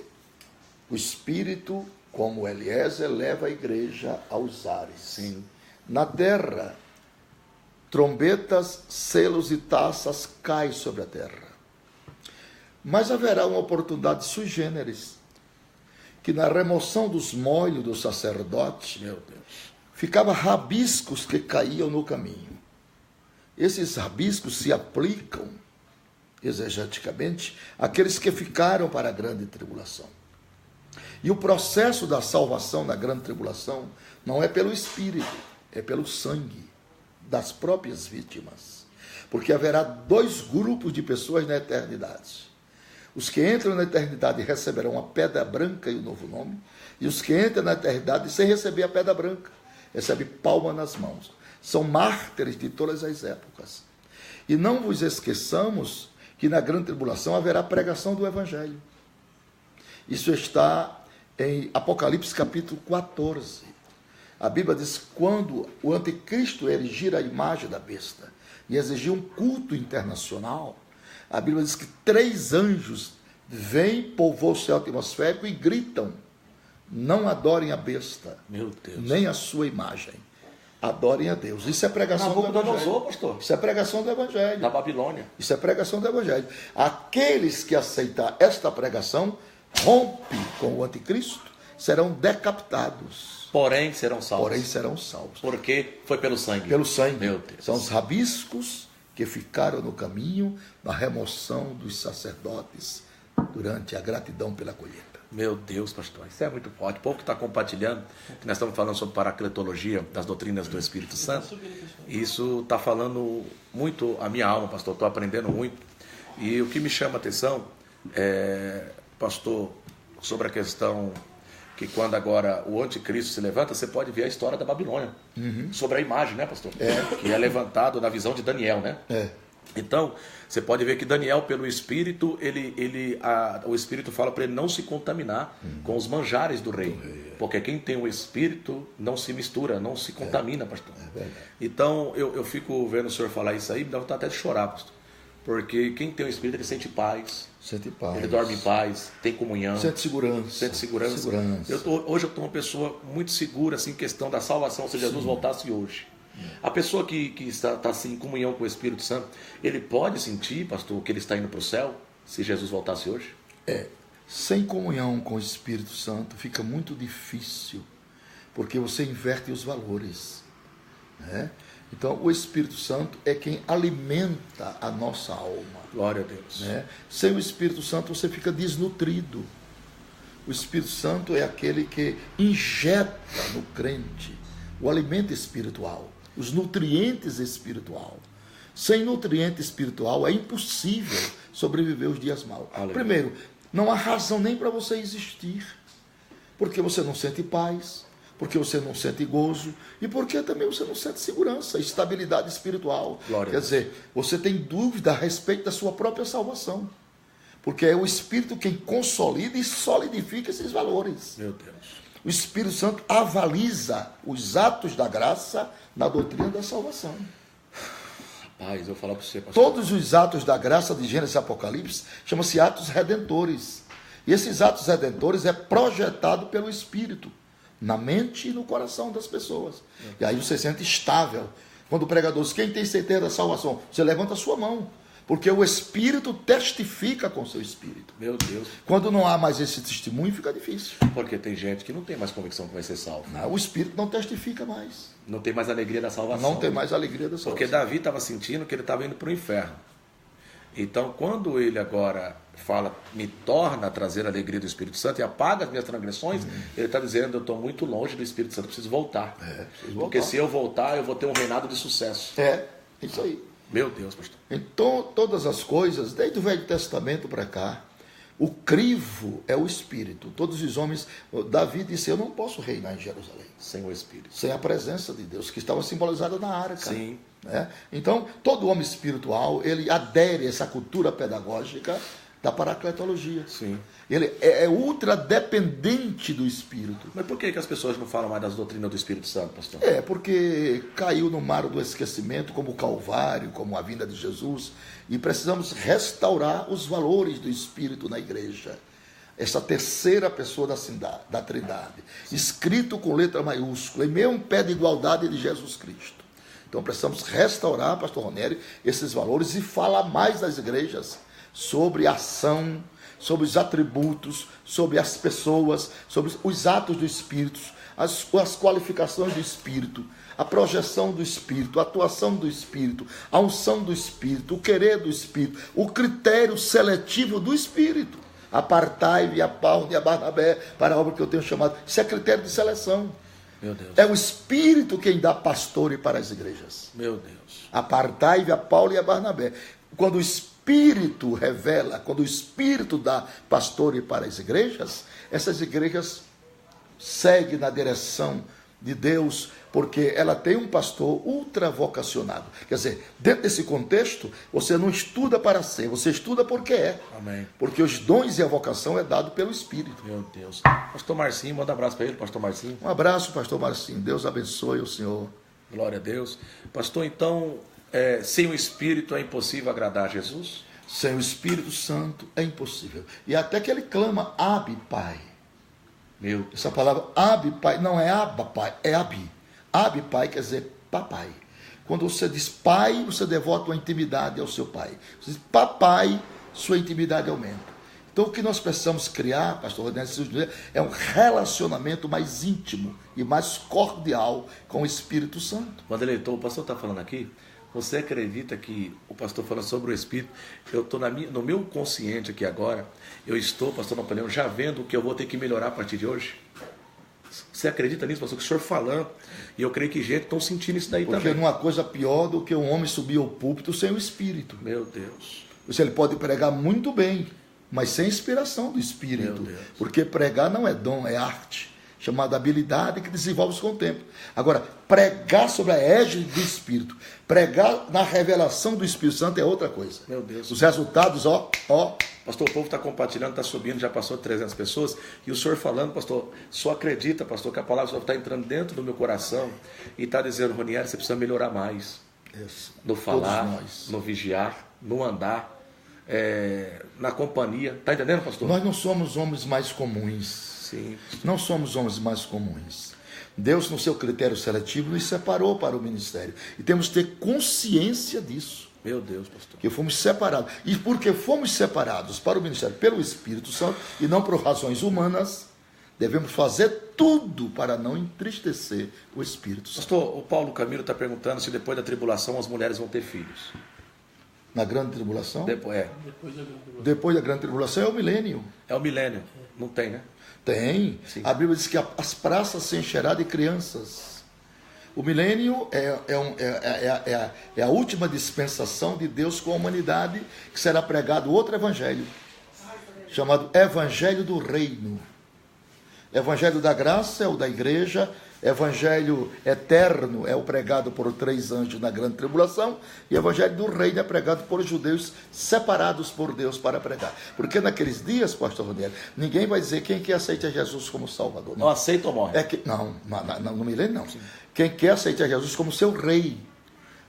o Espírito, como Eliezer, leva a igreja aos ares. Sim. Na terra, trombetas, selos e taças caem sobre a terra. Mas haverá uma oportunidade sui generis, que na remoção dos molhos do sacerdote, Meu Deus, ficava rabiscos que caíam no caminho. Esses rabiscos se aplicam, exegeticamente, àqueles que ficaram para a grande tribulação. E o processo da salvação na grande tribulação não é pelo Espírito, é pelo sangue das próprias vítimas. Porque haverá 2 grupos de pessoas na eternidade. Os que entram na eternidade receberão a pedra branca e o novo nome, e os que entram na eternidade sem receber a pedra branca, recebem palma nas mãos. São mártires de todas as épocas. E não vos esqueçamos que na grande tribulação haverá pregação do Evangelho. Isso está em Apocalipse capítulo 14. A Bíblia diz que quando o anticristo erigir a imagem da besta e exigir um culto internacional, a Bíblia diz que 3 anjos vêm, povoam o céu atmosférico e gritam: não adorem a besta, meu Deus, nem a sua imagem. adorem a Deus. Isso é pregação do Evangelho. Nabucodonosor, pastor. Isso é pregação do Evangelho. Da Babilônia. Isso é pregação do Evangelho. Aqueles que aceitar esta pregação, rompe com o anticristo, serão decapitados. Porém serão salvos. Porém serão salvos. Porque foi pelo sangue. Pelo sangue. Meu Deus. São os rabiscos que ficaram no caminho da remoção dos sacerdotes durante a gratidão pela colheita. Meu Deus, pastor, isso é muito forte. O povo que está compartilhando, que nós estamos falando sobre paracletologia, das doutrinas do Espírito Santo, isso está falando muito a minha alma, pastor, estou aprendendo muito. E o que me chama a atenção, pastor, sobre a questão que quando agora o anticristo se levanta, você pode ver a história da Babilônia, sobre a imagem, né, pastor? Que é levantado na visão de Daniel, né? Então, você pode ver que Daniel, pelo Espírito, o Espírito fala para ele não se contaminar com os manjares do rei. Porque quem tem o Espírito não se mistura, não se contamina, pastor. Então, eu fico vendo o senhor falar isso aí, me dá vontade até de chorar, pastor. Porque quem tem o Espírito, ele sente paz. Sente paz. Ele dorme em paz, tem comunhão. Sente segurança. Sente segurança. Hoje eu estou uma pessoa muito segura, assim, em questão da salvação, se Jesus voltasse hoje. A pessoa que está assim, em comunhão com o Espírito Santo, ele pode sentir, pastor, que ele está indo para o céu, se Jesus voltasse hoje? Sem comunhão com o Espírito Santo fica muito difícil, porque você inverte os valores, né? Então, o Espírito Santo é quem alimenta a nossa alma. Glória a Deus. Né? Sem o Espírito Santo, você fica desnutrido. O Espírito Santo é aquele que injeta no crente o alimento espiritual, os nutrientes espirituais. Sem nutriente espiritual é impossível sobreviver os dias maus. Primeiro, não há razão nem para você existir, porque você não sente paz, porque você não sente gozo e porque também você não sente segurança, estabilidade espiritual. Quer dizer, você tem dúvida a respeito da sua própria salvação, porque é o Espírito quem consolida e solidifica esses valores. Meu Deus. O Espírito Santo avaliza os atos da graça na doutrina da salvação. Rapaz, eu vou falar para você, pastor. Todos os atos da graça de Gênesis e Apocalipse chamam-se atos redentores. E esses atos redentores é projetado pelo Espírito na mente e no coração das pessoas. E aí você se sente estável. Quando o pregador diz, quem tem certeza da salvação? Você levanta a sua mão. Porque o Espírito testifica com o seu Espírito. Meu Deus. Quando não há mais esse testemunho, fica difícil. Porque tem gente que não tem mais convicção que vai ser salvo. Não, o Espírito não testifica mais. Não tem mais alegria da salvação. Não tem mais alegria da salvação. Porque Davi estava sentindo que ele estava indo para o inferno. Então, quando ele agora fala, me torna a trazer a alegria do Espírito Santo e apaga as minhas transgressões, ele está dizendo, eu estou muito longe do Espírito Santo, preciso voltar. Porque se eu voltar, eu vou ter um reinado de sucesso. Isso aí. Meu Deus, pastor. Então, todas as coisas, desde o Velho Testamento para cá, o crivo é o Espírito. Todos os homens, Davi disse, eu não posso reinar em Jerusalém sem o Espírito. Sem a presença de Deus, que estava simbolizada na arca. Sim. Né? Então, todo homem espiritual, ele adere a essa cultura pedagógica da paracletologia. Sim. Ele é ultra dependente do Espírito. Mas por que as pessoas não falam mais das doutrinas do Espírito Santo, pastor? Porque caiu no mar do esquecimento, como o Calvário, como a vinda de Jesus, e precisamos restaurar os valores do Espírito na igreja. Essa terceira pessoa da Trindade, escrito com letra maiúscula, em meio a um pé de igualdade de Jesus Cristo. Então precisamos restaurar, pastor Ronieri, esses valores e falar mais das igrejas sobre a ação, sobre os atributos, sobre as pessoas, sobre os atos do Espírito, as qualificações do Espírito, a projeção do Espírito, a atuação do Espírito, a unção do Espírito, o querer do Espírito, o critério seletivo do Espírito. Apartai-me a Paulo e a Barnabé para a obra que eu tenho chamado. Isso é critério de seleção. Meu Deus. É o Espírito quem dá pastores para as igrejas. Meu Deus. Apartai-me a Paulo e a Barnabé. Quando o Espírito revela, quando o Espírito dá pastores para as igrejas, essas igrejas seguem na direção de Deus, porque ela tem um pastor ultra vocacionado. Quer dizer, dentro desse contexto, você não estuda para ser, você estuda porque é. Amém. Porque os dons e a vocação é dado pelo Espírito. Meu Deus. Pastor Marcinho, manda um abraço para ele, pastor Marcinho. Um abraço, pastor Marcinho. Deus abençoe o senhor. Glória a Deus. Pastor, então, sem o Espírito é impossível agradar a Jesus? Sem o Espírito Santo é impossível. E até que ele clama, Abi, Pai. Meu Deus. Essa palavra Abi, Pai, não é Abba, Pai, é Abi. Abi pai quer dizer papai. Quando você diz pai, você devota uma intimidade ao seu pai. Você diz papai, sua intimidade aumenta. Então o que nós precisamos criar, pastor Rodrigo, é um relacionamento mais íntimo e mais cordial com o Espírito Santo. Quando o pastor está falando aqui, você acredita que o pastor falando sobre o Espírito, eu estou no meu consciente aqui agora, eu estou, pastor Napoleão, já vendo o que eu vou ter que melhorar a partir de hoje? Você acredita nisso, pastor? Que o senhor falando, e eu creio que gente estão sentindo isso daí também. Porque não há coisa pior do que um homem subir ao púlpito sem o Espírito. Meu Deus. Ele pode pregar muito bem, mas sem inspiração do Espírito. Porque pregar não é dom, é arte. Chamada habilidade que desenvolve-se com o tempo. Agora, pregar sobre a égide do Espírito, pregar na revelação do Espírito Santo é outra coisa. Meu Deus. Os resultados, Pastor, o povo está compartilhando, está subindo, já passou de 300 pessoas. E o senhor falando, pastor, só acredita, pastor, que a palavra está entrando dentro do meu coração e está dizendo, Ronieri, você precisa melhorar mais. Isso. No falar, no vigiar, no andar, na companhia. Está entendendo, pastor? Nós não somos homens mais comuns. Sim. Não somos homens mais comuns. Deus, no seu critério seletivo, nos separou para o ministério. E temos que ter consciência disso. Meu Deus, pastor. Que fomos separados. E porque fomos separados para o ministério pelo Espírito Santo e não por razões humanas, devemos fazer tudo para não entristecer o Espírito Santo. Pastor, o Paulo Camilo está perguntando se depois da tribulação as mulheres vão ter filhos. Na grande tribulação? Depois da grande tribulação é o milênio. É o milênio. Não tem, né? Tem. Sim. A Bíblia diz que as praças se encherão de crianças. O milênio é a última dispensação de Deus com a humanidade, que será pregado outro evangelho, chamado Evangelho do Reino. Evangelho da graça é o da igreja, Evangelho eterno é o pregado por 3 anjos na grande tribulação, e Evangelho do Reino é pregado por judeus separados por Deus para pregar. Porque naqueles dias, pastor Ronieri, ninguém vai dizer quem quer aceitar Jesus como Salvador. Não aceita ou morre? No milênio não. Sim. Quem quer aceitar Jesus como seu rei,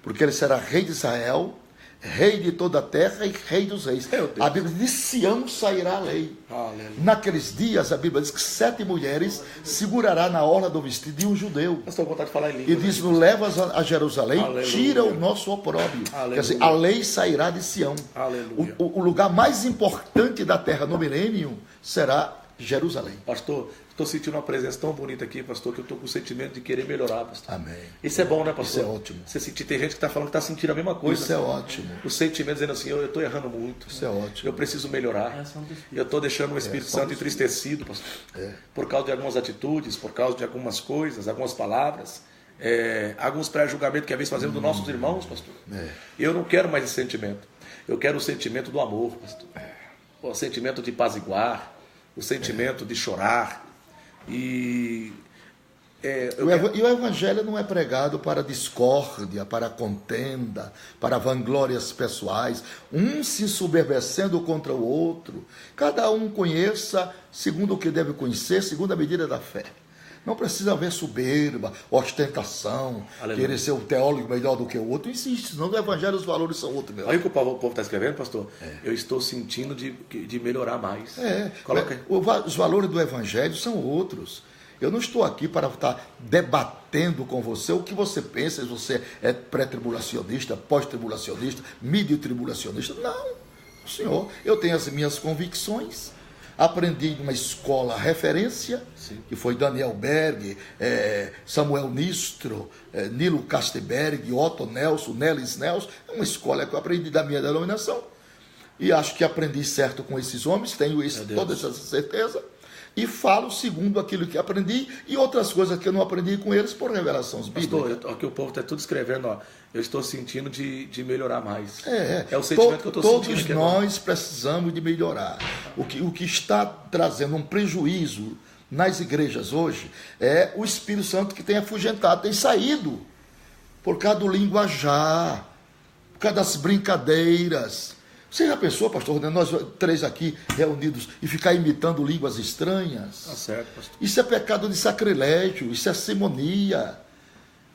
porque ele será rei de Israel, rei de toda a terra e rei dos reis. A Bíblia diz: de Sião sairá a lei. Aleluia. Naqueles dias, a Bíblia diz que 7 mulheres segurará na orla do vestido de um judeu. Estou com vontade de falar em língua. E diz: nos levas a Jerusalém, Aleluia. Tira o nosso opróbrio. Aleluia. Quer dizer, a lei sairá de Sião. O lugar mais importante da terra no milênio será Jerusalém. Pastor, estou sentindo uma presença tão bonita aqui, pastor, que eu estou com o sentimento de querer melhorar, pastor. Amém. Isso é bom, né, pastor? Isso é ótimo. Você sentir, tem gente que está falando que está sentindo a mesma coisa. Isso é ótimo. O sentimento dizendo assim, eu estou errando muito. Isso é ótimo. Eu preciso melhorar. Eu estou deixando o Espírito Santo entristecido, pastor. Por causa de algumas atitudes, por causa de algumas coisas, algumas palavras, alguns pré-julgamentos que às vezes fazemos dos nossos irmãos, pastor. Eu não quero mais esse sentimento. Eu quero o sentimento do amor, pastor. O sentimento de apaziguar, o sentimento de chorar. E o Evangelho não é pregado para discórdia, para contenda, para vanglórias pessoais, um se ensoberbecendo contra o outro. Cada um conheça segundo o que deve conhecer, segundo a medida da fé. Não precisa haver soberba, ostentação, Aleluia. Querer ser um teólogo melhor do que o outro. Insiste, senão no Evangelho os valores são outros. Olha o que o povo está escrevendo, pastor. Eu estou sentindo de melhorar mais. Os valores do Evangelho são outros. Eu não estou aqui para estar debatendo com você o que você pensa, se você é pré-tribulacionista, pós-tribulacionista, mídio-tribulacionista. Não, senhor, eu tenho as minhas convicções. Aprendi numa escola referência, que foi Daniel Berg, Samuel Nistro, Nilo Casteberg, Otto Nelson, Nelis Nelson. É uma escola que eu aprendi da minha denominação. E acho que aprendi certo com esses homens, tenho toda essa certeza. E falo segundo aquilo que aprendi e outras coisas que eu não aprendi com eles por revelações bíblicas. Pastor, aqui o povo está tudo escrevendo, eu estou sentindo de melhorar mais. É o sentimento que eu estou sentindo. Todos nós precisamos de melhorar. O que está trazendo um prejuízo nas igrejas hoje é o Espírito Santo que tem afugentado, tem saído por causa do linguajar, por causa das brincadeiras. Você já pensou, pastor, nós 3 aqui reunidos e ficar imitando línguas estranhas? Tá certo, pastor. Isso é pecado de sacrilégio, isso é simonia,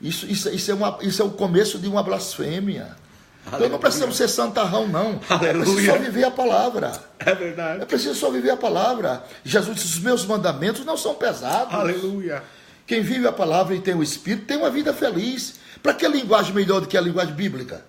isso é o começo de uma blasfêmia. Então não precisamos ser santarrão, não. Aleluia. É preciso só viver a palavra. É verdade. É preciso só viver a palavra. Jesus disse: os meus mandamentos não são pesados. Aleluia. Quem vive a palavra e tem o Espírito tem uma vida feliz. Para que linguagem melhor do que a linguagem bíblica?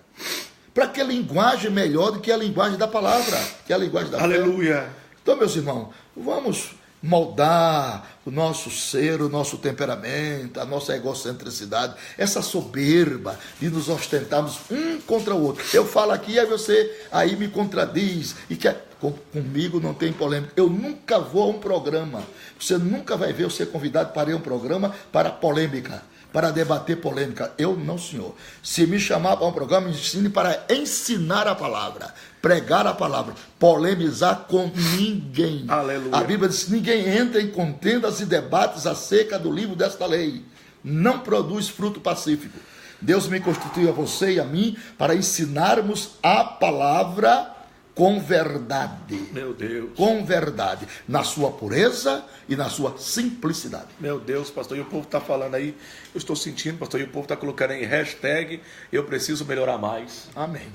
Para que linguagem melhor do que a linguagem da palavra, que é a linguagem da Aleluia. fé? Então, meus irmãos, vamos moldar o nosso ser, o nosso temperamento, a nossa egocentricidade, essa soberba de nos ostentarmos um contra o outro. Eu falo aqui, aí você aí me contradiz e quer... Comigo não tem polêmica. Eu nunca vou a um programa. Você nunca vai ver eu ser convidado para ir a um programa para polêmica, para debater polêmica. Eu não, senhor. Se me chamar para um programa, me ensine para ensinar a palavra, pregar a palavra, polemizar com ninguém. Aleluia. A Bíblia diz: ninguém entra em contendas e debates acerca do livro desta lei. Não produz fruto pacífico. Deus me constituiu a você e a mim para ensinarmos a palavra com verdade. Meu Deus. Com verdade. Na sua pureza e na sua simplicidade. Meu Deus, pastor. E o povo está falando aí, eu estou sentindo, pastor, e o povo está colocando aí hashtag eu preciso melhorar mais. Amém.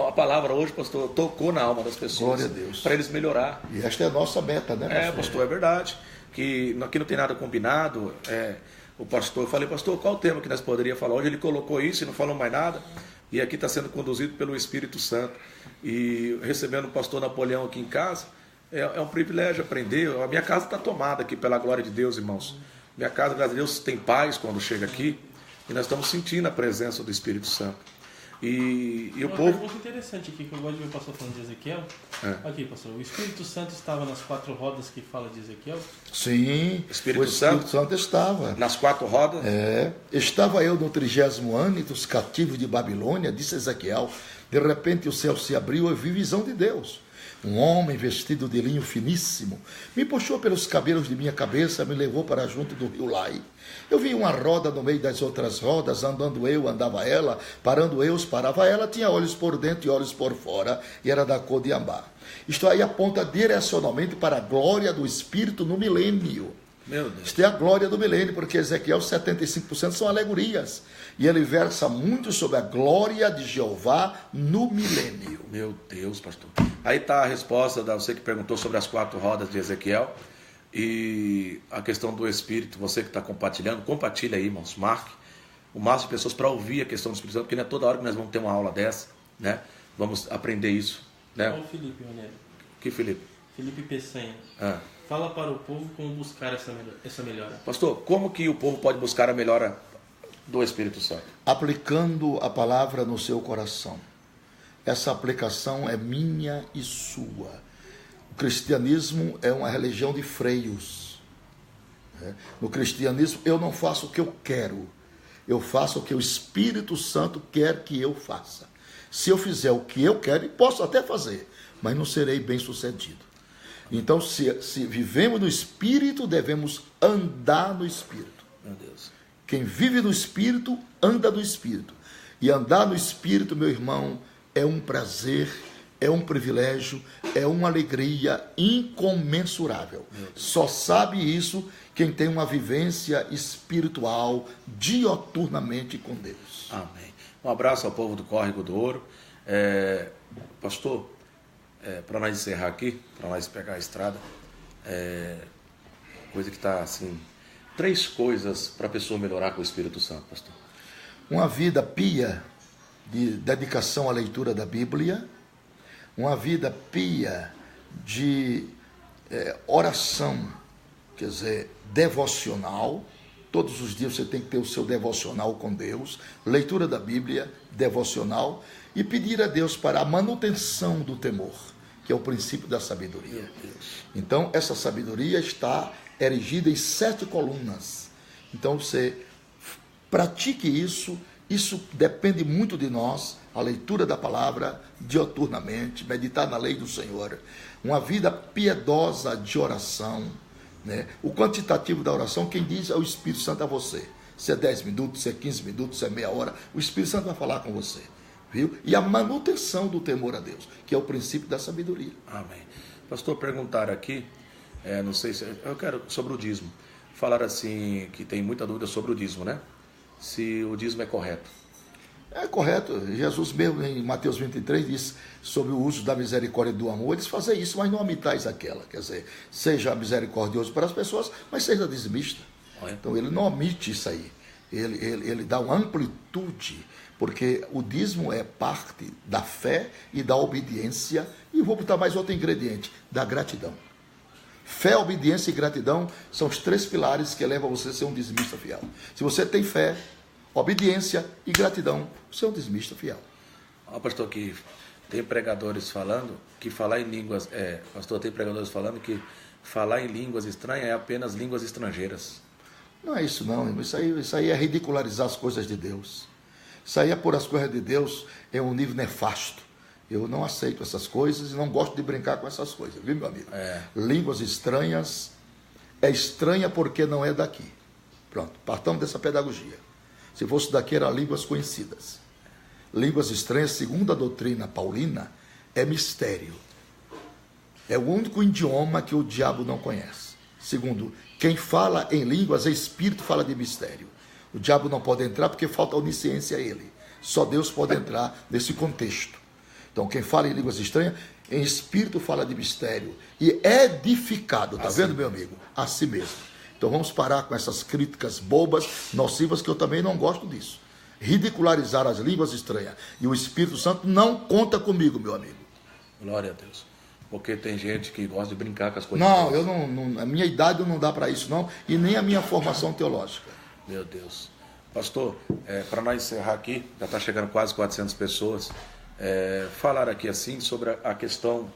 A palavra hoje, pastor, tocou na alma das pessoas. Glória a Deus. Para eles melhorar. E esta é a nossa meta, né, pastor? Pastor, é verdade. Que aqui não tem nada combinado. O pastor, eu falei, pastor, qual o tema que nós poderíamos falar hoje? Ele colocou isso e não falou mais nada. E aqui está sendo conduzido pelo Espírito Santo. E recebendo o pastor Napoleão aqui em casa, é um privilégio aprender. A minha casa está tomada aqui pela glória de Deus, irmãos. Minha casa, graças a Deus, tem paz quando chega aqui. E nós estamos sentindo a presença do Espírito Santo. E o povo... Uma pergunta interessante aqui, que eu gosto de ver o pastor falando de Ezequiel. Aqui, pastor, o Espírito Santo estava nas 4 rodas que fala de Ezequiel? Sim, Espírito o Espírito Santo estava. Nas 4 rodas? Estava eu no 30º ano dos cativos de Babilônia, disse Ezequiel. De repente o céu se abriu e eu vi visão de Deus. Um homem vestido de linho finíssimo me puxou pelos cabelos de minha cabeça, me levou para junto do rio Lai. Eu vi uma roda no meio das outras rodas, andando eu, andava ela, parando eu, parava ela, tinha olhos por dentro e olhos por fora, e era da cor de ambá. Isto aí aponta direcionalmente para a glória do Espírito no milênio. Meu Deus. Isto é a glória do milênio, porque Ezequiel 75% são alegorias. E ele versa muito sobre a glória de Jeová no milênio. Meu Deus, pastor. Aí está a resposta da você que perguntou sobre as 4 rodas de Ezequiel. E a questão do Espírito, você que está compartilhando, compartilha aí, irmãos, marque o máximo de pessoas para ouvir a questão do Espírito Santo, porque não é toda hora que nós vamos ter uma aula dessa, né? Vamos aprender isso, né? Olha o Felipe, Ranieri. Que Felipe? Felipe Peçanha. Ah. Fala para o povo como buscar essa melhora. Pastor, como que o povo pode buscar a melhora do Espírito Santo? Aplicando a palavra no seu coração. Essa aplicação é minha e sua. O cristianismo é uma religião de freios. No cristianismo eu não faço o que eu quero, eu faço o que o Espírito Santo quer que eu faça. Se eu fizer o que eu quero, posso até fazer, mas não serei bem sucedido. Então, se vivemos no Espírito, devemos andar no Espírito. Meu Deus. Quem vive no Espírito, anda no Espírito. E andar no Espírito, meu irmão, é um prazer, é um privilégio, é uma alegria incomensurável. Só sabe isso quem tem uma vivência espiritual dioturnamente com Deus. Amém. Um abraço ao povo do Córrego do Ouro. Pastor, para nós encerrar aqui, para nós pegar a estrada, coisa que está assim, 3 coisas para a pessoa melhorar com o Espírito Santo, pastor. Uma vida pia de dedicação à leitura da Bíblia, uma vida pia de oração, quer dizer, devocional. Todos os dias você tem que ter o seu devocional com Deus, leitura da Bíblia, devocional, e pedir a Deus para a manutenção do temor, que é o princípio da sabedoria. Então, essa sabedoria está erigida em 7 colunas. Então, você pratique isso. Isso depende muito de nós, a leitura da palavra dioturnamente, meditar na lei do Senhor, uma vida piedosa de oração, né? O quantitativo da oração, quem diz é o Espírito Santo a você. Se é 10 minutos, se é 15 minutos, se é meia hora, o Espírito Santo vai falar com você, viu? E a manutenção do temor a Deus, que é o princípio da sabedoria. Amém. Pastor, perguntaram aqui, não sei se... Eu quero, sobre o dízimo. Falaram assim, que tem muita dúvida sobre o dízimo, né? Se o dízimo é correto. É correto. Jesus mesmo em Mateus 23 diz sobre o uso da misericórdia e do amor. Eles fazem isso, mas não omitais aquela. Quer dizer, seja misericordioso para as pessoas, mas seja dizimista. Então ele não omite isso aí. Ele dá uma amplitude, porque o dízimo é parte da fé e da obediência. E vou botar mais outro ingrediente, da gratidão. Fé, obediência e gratidão são os 3 pilares que levam você a ser um dizimista fiel. Se você tem fé, obediência e gratidão, você é um dizimista fiel. Pastor, que tem pregadores falando que falar em línguas... pastor, tem pregadores falando que falar em línguas estranhas é apenas línguas estrangeiras. Não é isso não, irmão. Isso aí é ridicularizar as coisas de Deus. Isso aí é pôr as coisas de Deus em um nível nefasto. Eu não aceito essas coisas e não gosto de brincar com essas coisas, viu, meu amigo? Línguas estranhas é estranha porque não é daqui. Pronto, partamos dessa pedagogia. Se fosse daqui, eram línguas conhecidas. Línguas estranhas, segundo a doutrina paulina, é mistério. É o único idioma que o diabo não conhece. Segundo, quem fala em línguas é espírito, fala de mistério. O diabo não pode entrar porque falta onisciência a ele. Só Deus pode entrar nesse contexto. Então, quem fala em línguas estranhas, em espírito fala de mistério. E é edificado, tá vendo, meu amigo? A si mesmo. Então, vamos parar com essas críticas bobas, nocivas, que eu também não gosto disso. Ridicularizar as línguas estranhas. E o Espírito Santo não conta comigo, meu amigo. Glória a Deus. Porque tem gente que gosta de brincar com as coisas. Não, eu não, a minha idade não dá para isso, não. E nem a minha formação teológica. Meu Deus. Pastor, para nós encerrar aqui, já está chegando quase 400 pessoas. Falar aqui assim sobre a questão,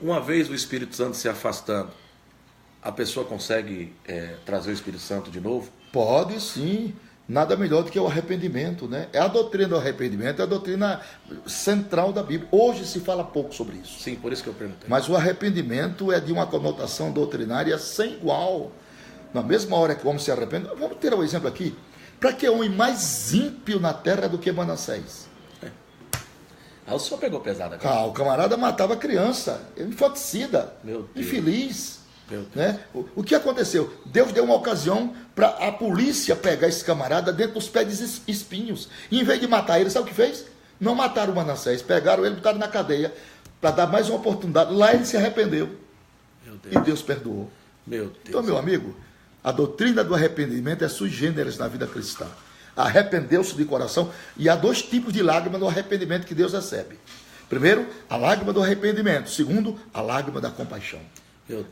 uma vez o Espírito Santo se afastando, a pessoa consegue trazer o Espírito Santo de novo? Pode sim, nada melhor do que o arrependimento, né? É a doutrina do arrependimento, é a doutrina central da Bíblia. Hoje se fala pouco sobre isso. Sim, por isso que eu perguntei. Mas o arrependimento é de uma conotação doutrinária sem igual. Na mesma hora que o homem se arrepende, vamos ter um exemplo aqui. Para que homem mais ímpio na terra do que Manassés? O senhor pegou pesado aqui. O camarada matava criança, infanticida, Meu Deus. infeliz. Meu Deus. Né? O que aconteceu? Deus deu uma ocasião para a polícia pegar esse camarada dentro dos pés de espinhos. E em vez de matar ele, sabe o que fez? Não mataram o Manassés, pegaram ele e botaram na cadeia para dar mais uma oportunidade. Lá ele se arrependeu. Meu Deus. E Deus perdoou. Meu Deus. Então, meu amigo, a doutrina do arrependimento é sui generis na vida cristã. Arrependeu-se de coração. E há 2 tipos de lágrima do arrependimento que Deus recebe. Primeiro, a lágrima do arrependimento. Segundo, a lágrima da compaixão.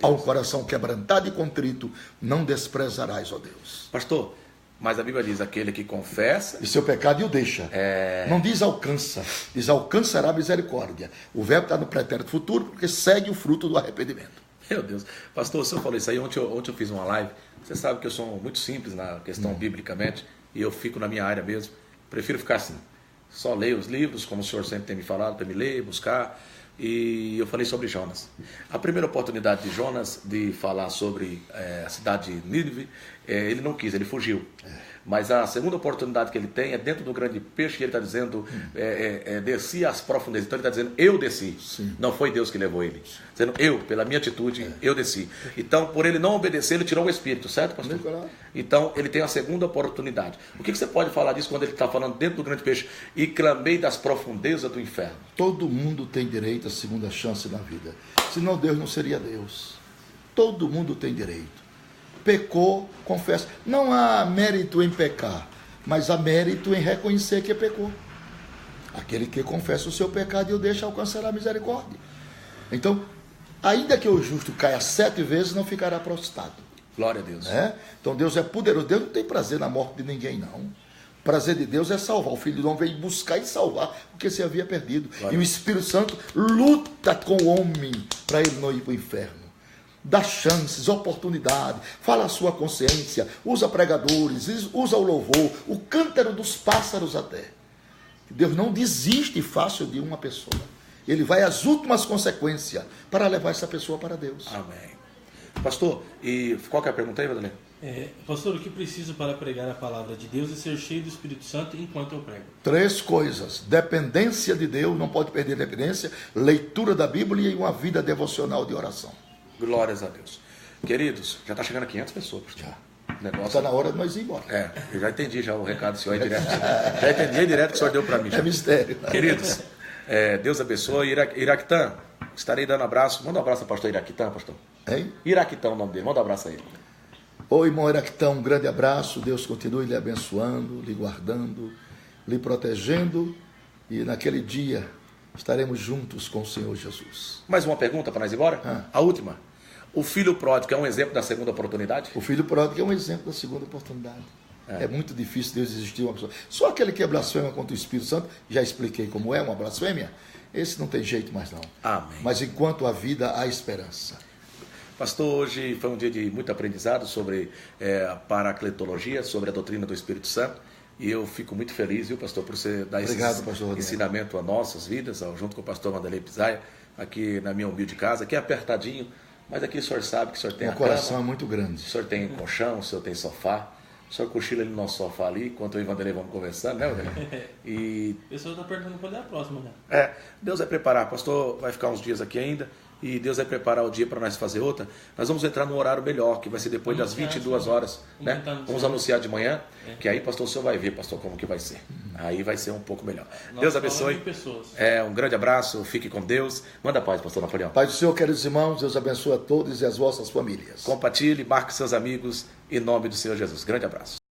Ao coração quebrantado e contrito, não desprezarás, ó Deus. Pastor, mas a Bíblia diz, aquele que confessa... E seu pecado e o deixa. Não diz alcança, diz alcançará a misericórdia. O verbo está no pretérito futuro, porque segue o fruto do arrependimento. Meu Deus. Pastor, o senhor falou isso aí, ontem eu fiz uma live. Você sabe que eu sou muito simples na questão biblicamente, e eu fico na minha área mesmo. Prefiro ficar assim. Só leio os livros, como o senhor sempre tem me falado, para me ler, buscar. E eu falei sobre Jonas. A primeira oportunidade de Jonas de falar sobre a cidade de Nínive, ele não quis, ele fugiu. Mas a segunda oportunidade que ele tem é dentro do grande peixe, e ele está dizendo, desci às profundezas. Então ele está dizendo, eu desci. Sim. Não foi Deus que levou ele. Dizendo, eu, pela minha atitude, eu desci. Então, por ele não obedecer, ele tirou o espírito, certo, pastor? Então, ele tem a segunda oportunidade. O que você pode falar disso quando ele está falando dentro do grande peixe? E clamei das profundezas do inferno. Todo mundo tem direito à segunda chance na vida. Senão Deus não seria Deus. Todo mundo tem direito. Pecou, confessa. Não há mérito em pecar, mas há mérito em reconhecer que pecou. Aquele que confessa o seu pecado e o deixa alcançar a misericórdia. Então, ainda que o justo caia 7 vezes, não ficará prostrado. Glória a Deus. Né? Então Deus é poderoso. Deus não tem prazer na morte de ninguém, não. O prazer de Deus é salvar. O Filho do Homem veio buscar e salvar o que se havia perdido. Glória. E o Espírito Santo luta com o homem para ele não ir para o inferno. Dá chances, oportunidade, fala a sua consciência, usa pregadores, usa o louvor, o cântaro dos pássaros até. Deus não desiste fácil de uma pessoa. Ele vai às últimas consequências para levar essa pessoa para Deus. Amém. Pastor, e qual que é a pergunta aí, Madalena? Pastor, o que preciso para pregar a palavra de Deus e ser cheio do Espírito Santo enquanto eu prego? 3 coisas. Dependência de Deus, não pode perder dependência, leitura da Bíblia e uma vida devocional de oração. Glórias a Deus. Queridos, já está chegando a 500 pessoas. Está na hora de nós ir embora. Eu já entendi já o recado do senhor aí direto. Já entendi direto que o senhor deu para mim. Já. É mistério. Queridos, Deus abençoe. Iraquitã, estarei dando abraço. Manda um abraço ao pastor Iraquitã, pastor. Hein? Iraquitão, o nome dele. Manda um abraço aí. Oi, irmão Iraquitão, um grande abraço. Deus continue lhe abençoando, lhe guardando, lhe protegendo. E naquele dia estaremos juntos com o Senhor Jesus. Mais uma pergunta para nós ir embora? A última. O filho pródigo é um exemplo da segunda oportunidade? O filho pródigo é um exemplo da segunda oportunidade. É muito difícil Deus existir uma pessoa. Só aquele que é blasfema contra o Espírito Santo, já expliquei como é uma blasfêmia, esse não tem jeito mais não. Amém. Mas enquanto há vida, há esperança. Pastor, hoje foi um dia de muito aprendizado sobre a paracletologia, sobre a doutrina do Espírito Santo. E eu fico muito feliz, viu, pastor, por você dar esse ensinamento a nossas vidas, junto com o pastor Vanderlei Pisaia, aqui na minha humilde casa, aqui é apertadinho, mas aqui o senhor sabe que o senhor tem a cama. O coração é muito grande. O senhor tem colchão, o senhor tem sofá. O senhor cochila ali no nosso sofá ali, enquanto eu e o Vanderlei vamos conversando, né, Vanderlei? E o pessoal está perguntando quando é a próxima, né? Deus vai preparar, pastor, vai ficar uns dias aqui ainda, e Deus vai preparar o dia para nós fazer outra. Nós vamos entrar num horário melhor, que vai ser depois das 22 horas, né? Vamos anunciar de manhã, que aí, pastor, o senhor vai ver, pastor, como que vai ser. Aí vai ser um pouco melhor. Deus abençoe. Um grande abraço, fique com Deus. Manda paz, pastor Napoleão. Paz do Senhor, queridos irmãos, Deus abençoe a todos e as vossas famílias. Compartilhe, marque seus amigos, em nome do Senhor Jesus. Grande abraço.